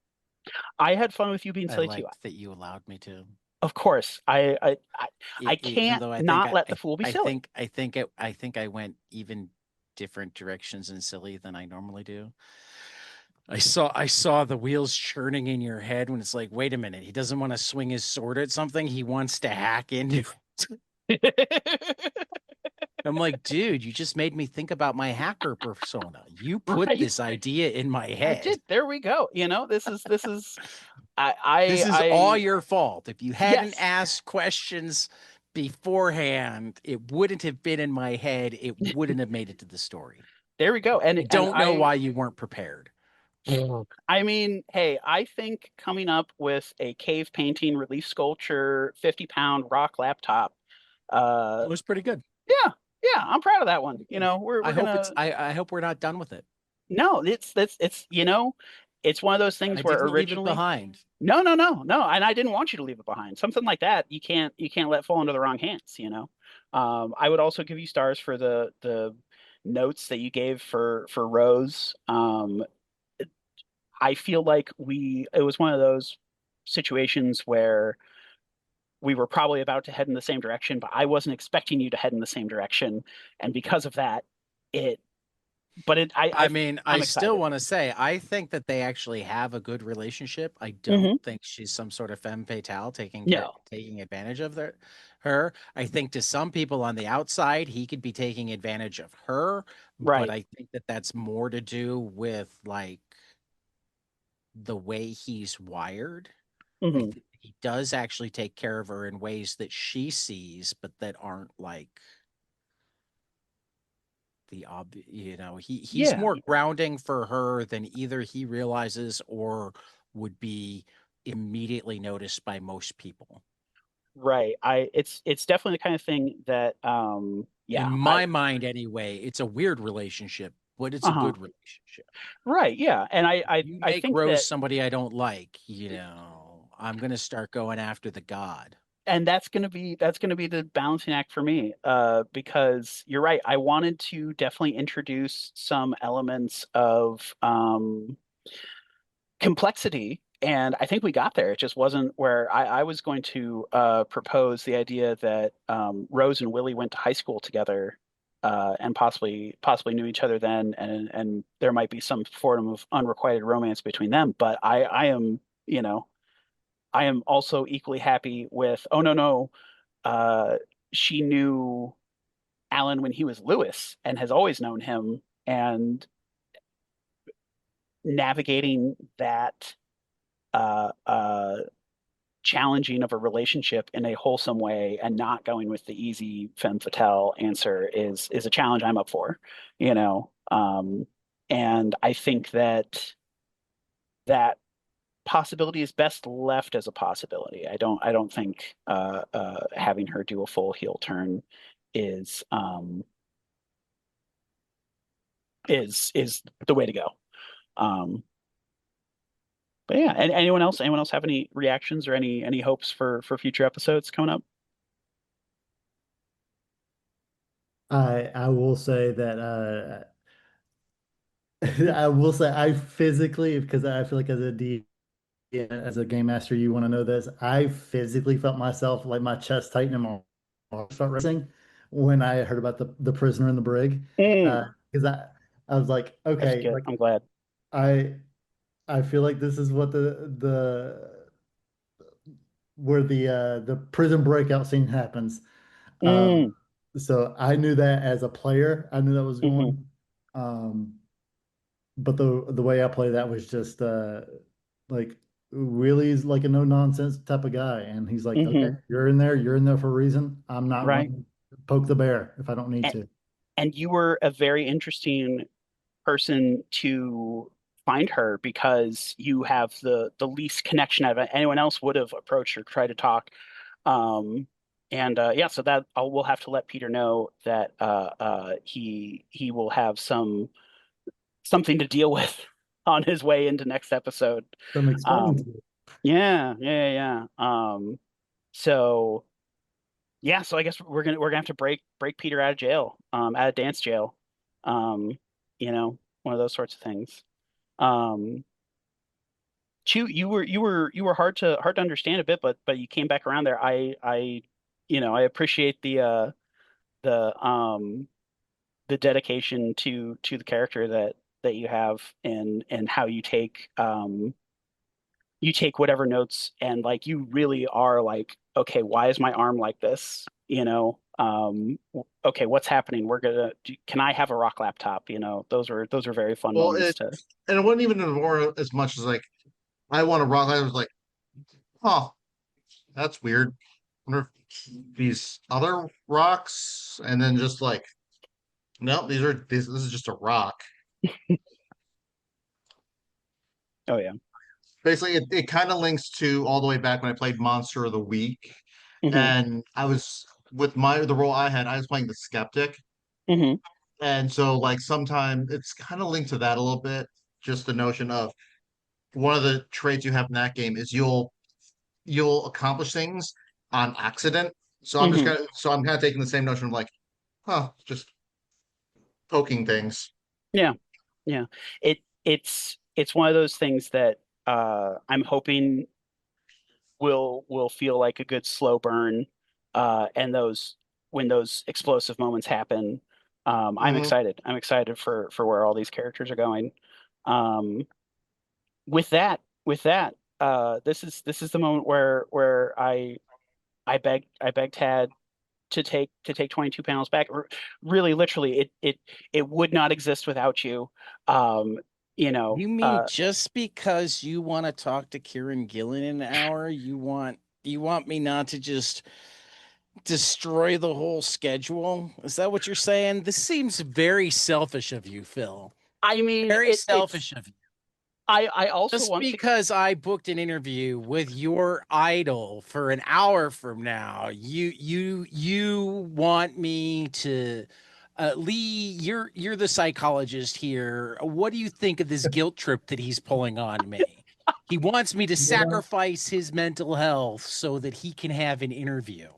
[SPEAKER 2] I had fun with you being
[SPEAKER 1] I
[SPEAKER 2] silly too.
[SPEAKER 1] liked that you allowed me to.
[SPEAKER 2] Of course, I
[SPEAKER 1] Even
[SPEAKER 2] can't
[SPEAKER 1] though
[SPEAKER 2] not let the fool be
[SPEAKER 1] I
[SPEAKER 2] silly.
[SPEAKER 1] think I went even different directions in silly than I normally do. I saw the wheels churning in your head when it's like, wait a minute, he doesn't want to swing his sword at something, he wants to hack into I'm like, dude, you just made me think about my hacker persona. You put
[SPEAKER 2] Right.
[SPEAKER 1] this idea in my
[SPEAKER 2] I
[SPEAKER 1] head.
[SPEAKER 2] did. There we go. This is
[SPEAKER 1] This is all your fault. If you hadn't
[SPEAKER 2] yes.
[SPEAKER 1] asked questions beforehand, it wouldn't have been in my head. It wouldn't have made it to the story.
[SPEAKER 2] There we go.
[SPEAKER 1] I don't know why you weren't prepared.
[SPEAKER 2] I mean, hey, I think coming up with a cave painting, relief sculpture, 50-pound rock laptop,
[SPEAKER 1] It was pretty good.
[SPEAKER 2] yeah, I'm proud of that one. We're gonna
[SPEAKER 1] I hope we're not done with it.
[SPEAKER 2] no, it's one of those things
[SPEAKER 1] I
[SPEAKER 2] where
[SPEAKER 1] didn't leave it
[SPEAKER 2] originally
[SPEAKER 1] behind.
[SPEAKER 2] no, and I didn't want you to leave it behind. Something like that you can't let fall into the wrong hands. I would also give you stars for the notes that you gave for Rose. I feel like it was one of those situations where we were probably about to head in the same direction, but I wasn't expecting you to head in the same direction. And because of that, it, but it,
[SPEAKER 1] I mean, I
[SPEAKER 2] I'm
[SPEAKER 1] still
[SPEAKER 2] excited.
[SPEAKER 1] want to say I think that they actually have a good relationship. I don't
[SPEAKER 2] Hmm.
[SPEAKER 1] think she's some sort of femme fatale
[SPEAKER 2] No,
[SPEAKER 1] taking advantage of her. I think to some people on the outside, he could be taking advantage of her, but
[SPEAKER 2] right.
[SPEAKER 1] I think that that's more to do with like the way he's wired. I
[SPEAKER 2] Hmm.
[SPEAKER 1] think he does actually take care of her in ways that she sees, but that aren't like he's
[SPEAKER 2] Yeah,
[SPEAKER 1] more grounding for her than either he realizes or would be immediately noticed by most people.
[SPEAKER 2] right. It's definitely the kind of thing that,
[SPEAKER 1] In
[SPEAKER 2] yeah,
[SPEAKER 1] my mind anyway, it's a weird relationship, but it's a
[SPEAKER 2] uh-huh.
[SPEAKER 1] good relationship.
[SPEAKER 2] Right. Yeah. And
[SPEAKER 1] You
[SPEAKER 2] I
[SPEAKER 1] make
[SPEAKER 2] think
[SPEAKER 1] Rose
[SPEAKER 2] that,
[SPEAKER 1] somebody I don't like, I'm gonna start going after the god.
[SPEAKER 2] and that's gonna be the balancing act for me, because you're right. I wanted to definitely introduce some elements of complexity, and I think we got there. It just wasn't where I was going to propose the idea that Rose and Willie went to high school together, and possibly knew each other then, and there might be some form of unrequited romance between them. But I am, I am also equally happy with, oh no, no, uh, she knew Alan when he was Lewis and has always known him, and navigating that uh, uh, challenging of a relationship in a wholesome way and not going with the easy femme fatale answer is a challenge I'm up for, you know. And I think that that possibility is best left as a possibility. I don't think having her do a full heel turn is is the way to go. Um, but yeah, and anyone else have any reactions or any hopes for future episodes coming up?
[SPEAKER 3] I will say that I will say I physically, because I feel like as a D as a game master you want to know this, I physically felt myself like my chest tighten and my heart start racing when I heard about the prisoner in the brig.
[SPEAKER 2] Mm,
[SPEAKER 3] Because I was like,
[SPEAKER 2] that's
[SPEAKER 3] okay,
[SPEAKER 2] good.
[SPEAKER 3] like
[SPEAKER 2] I'm glad.
[SPEAKER 3] I I feel like this is what the where the prison breakout scene happens. Um,
[SPEAKER 2] Mm,
[SPEAKER 3] so I knew that as a player, I knew that was
[SPEAKER 2] hmm.
[SPEAKER 3] going. Um, but the way I play that was just like Willie's like a no nonsense type of guy, and he's like, okay,
[SPEAKER 2] Hmm.
[SPEAKER 3] you're in there for a reason. I'm not
[SPEAKER 2] Right.
[SPEAKER 3] going to poke the bear if I don't need
[SPEAKER 2] And,
[SPEAKER 3] to.
[SPEAKER 2] and you were a very interesting person to find her because you have the least connection of anyone else would have approached or tried to talk. Um, and yeah, so that we'll have to let Peter know that he will have something to deal with on his way into next episode.
[SPEAKER 3] So I'm explaining to
[SPEAKER 2] Um,
[SPEAKER 3] you.
[SPEAKER 2] yeah, yeah, yeah. So yeah, so I guess we're gonna have to break Peter out of jail, out of dance jail, um, one of those sorts of things. Um, Chu, you were hard to understand a bit, but you came back around there. I appreciate the the dedication to the character that you have, and how you take whatever notes, and like you really are like, okay, why is my arm like this? Okay, what's happening? Can I have a rock laptop? Those are very fun
[SPEAKER 5] Well,
[SPEAKER 2] moments to.
[SPEAKER 5] and it wasn't even more as much as like I want to rock. I was like, huh, that's weird. Wonder if these other rocks, and then just like, no, this is just a rock.
[SPEAKER 2] Oh yeah.
[SPEAKER 5] Basically, it kind of links to all the way back when I played Monster of the Week,
[SPEAKER 2] Hmm.
[SPEAKER 5] and I was with the role I had, I was playing the skeptic,
[SPEAKER 2] Hmm.
[SPEAKER 5] and so like sometime it's kind of linked to that a little bit. Just the notion of one of the traits you have in that game is you'll accomplish things on accident.
[SPEAKER 2] Hmm.
[SPEAKER 5] So I'm kind of taking the same notion of like, just poking things.
[SPEAKER 2] Yeah. Yeah. It's it's one of those things that I'm hoping will feel like a good slow burn, and those when those explosive moments happen, I'm
[SPEAKER 5] Mhm.
[SPEAKER 2] excited. I'm excited for where all these characters are going. Um, with that, this is the moment where I beg Tad to take 22 panels back. Really, literally, it would not exist without you. Um, you know,
[SPEAKER 1] You mean
[SPEAKER 2] uh,
[SPEAKER 1] just because you want to talk to Kieran Gillen in an hour, you want me not to just destroy the whole schedule? Is that what you're saying? This seems very selfish of you, Phil.
[SPEAKER 2] I mean,
[SPEAKER 1] Very selfish of you.
[SPEAKER 2] I also
[SPEAKER 1] Just
[SPEAKER 2] want to.
[SPEAKER 1] because I booked an interview with your idol for an hour from now, you want me to Lee, you're the psychologist here. What do you think of this guilt trip that he's pulling on me? He wants me to
[SPEAKER 3] You know,
[SPEAKER 1] sacrifice his mental health so that he can have an interview.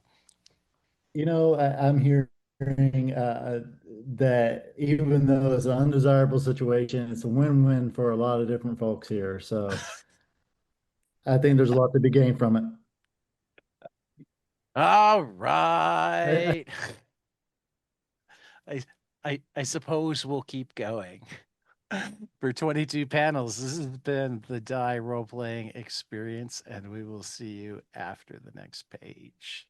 [SPEAKER 3] I'm hearing that even though it's an undesirable situation, it's a win-win for a lot of different folks here. So I think there's a lot to be gained from it.
[SPEAKER 1] All
[SPEAKER 3] I
[SPEAKER 1] right. I I suppose we'll keep going. For 22 panels, this has been the Die role playing experience, and we will see you after the next page.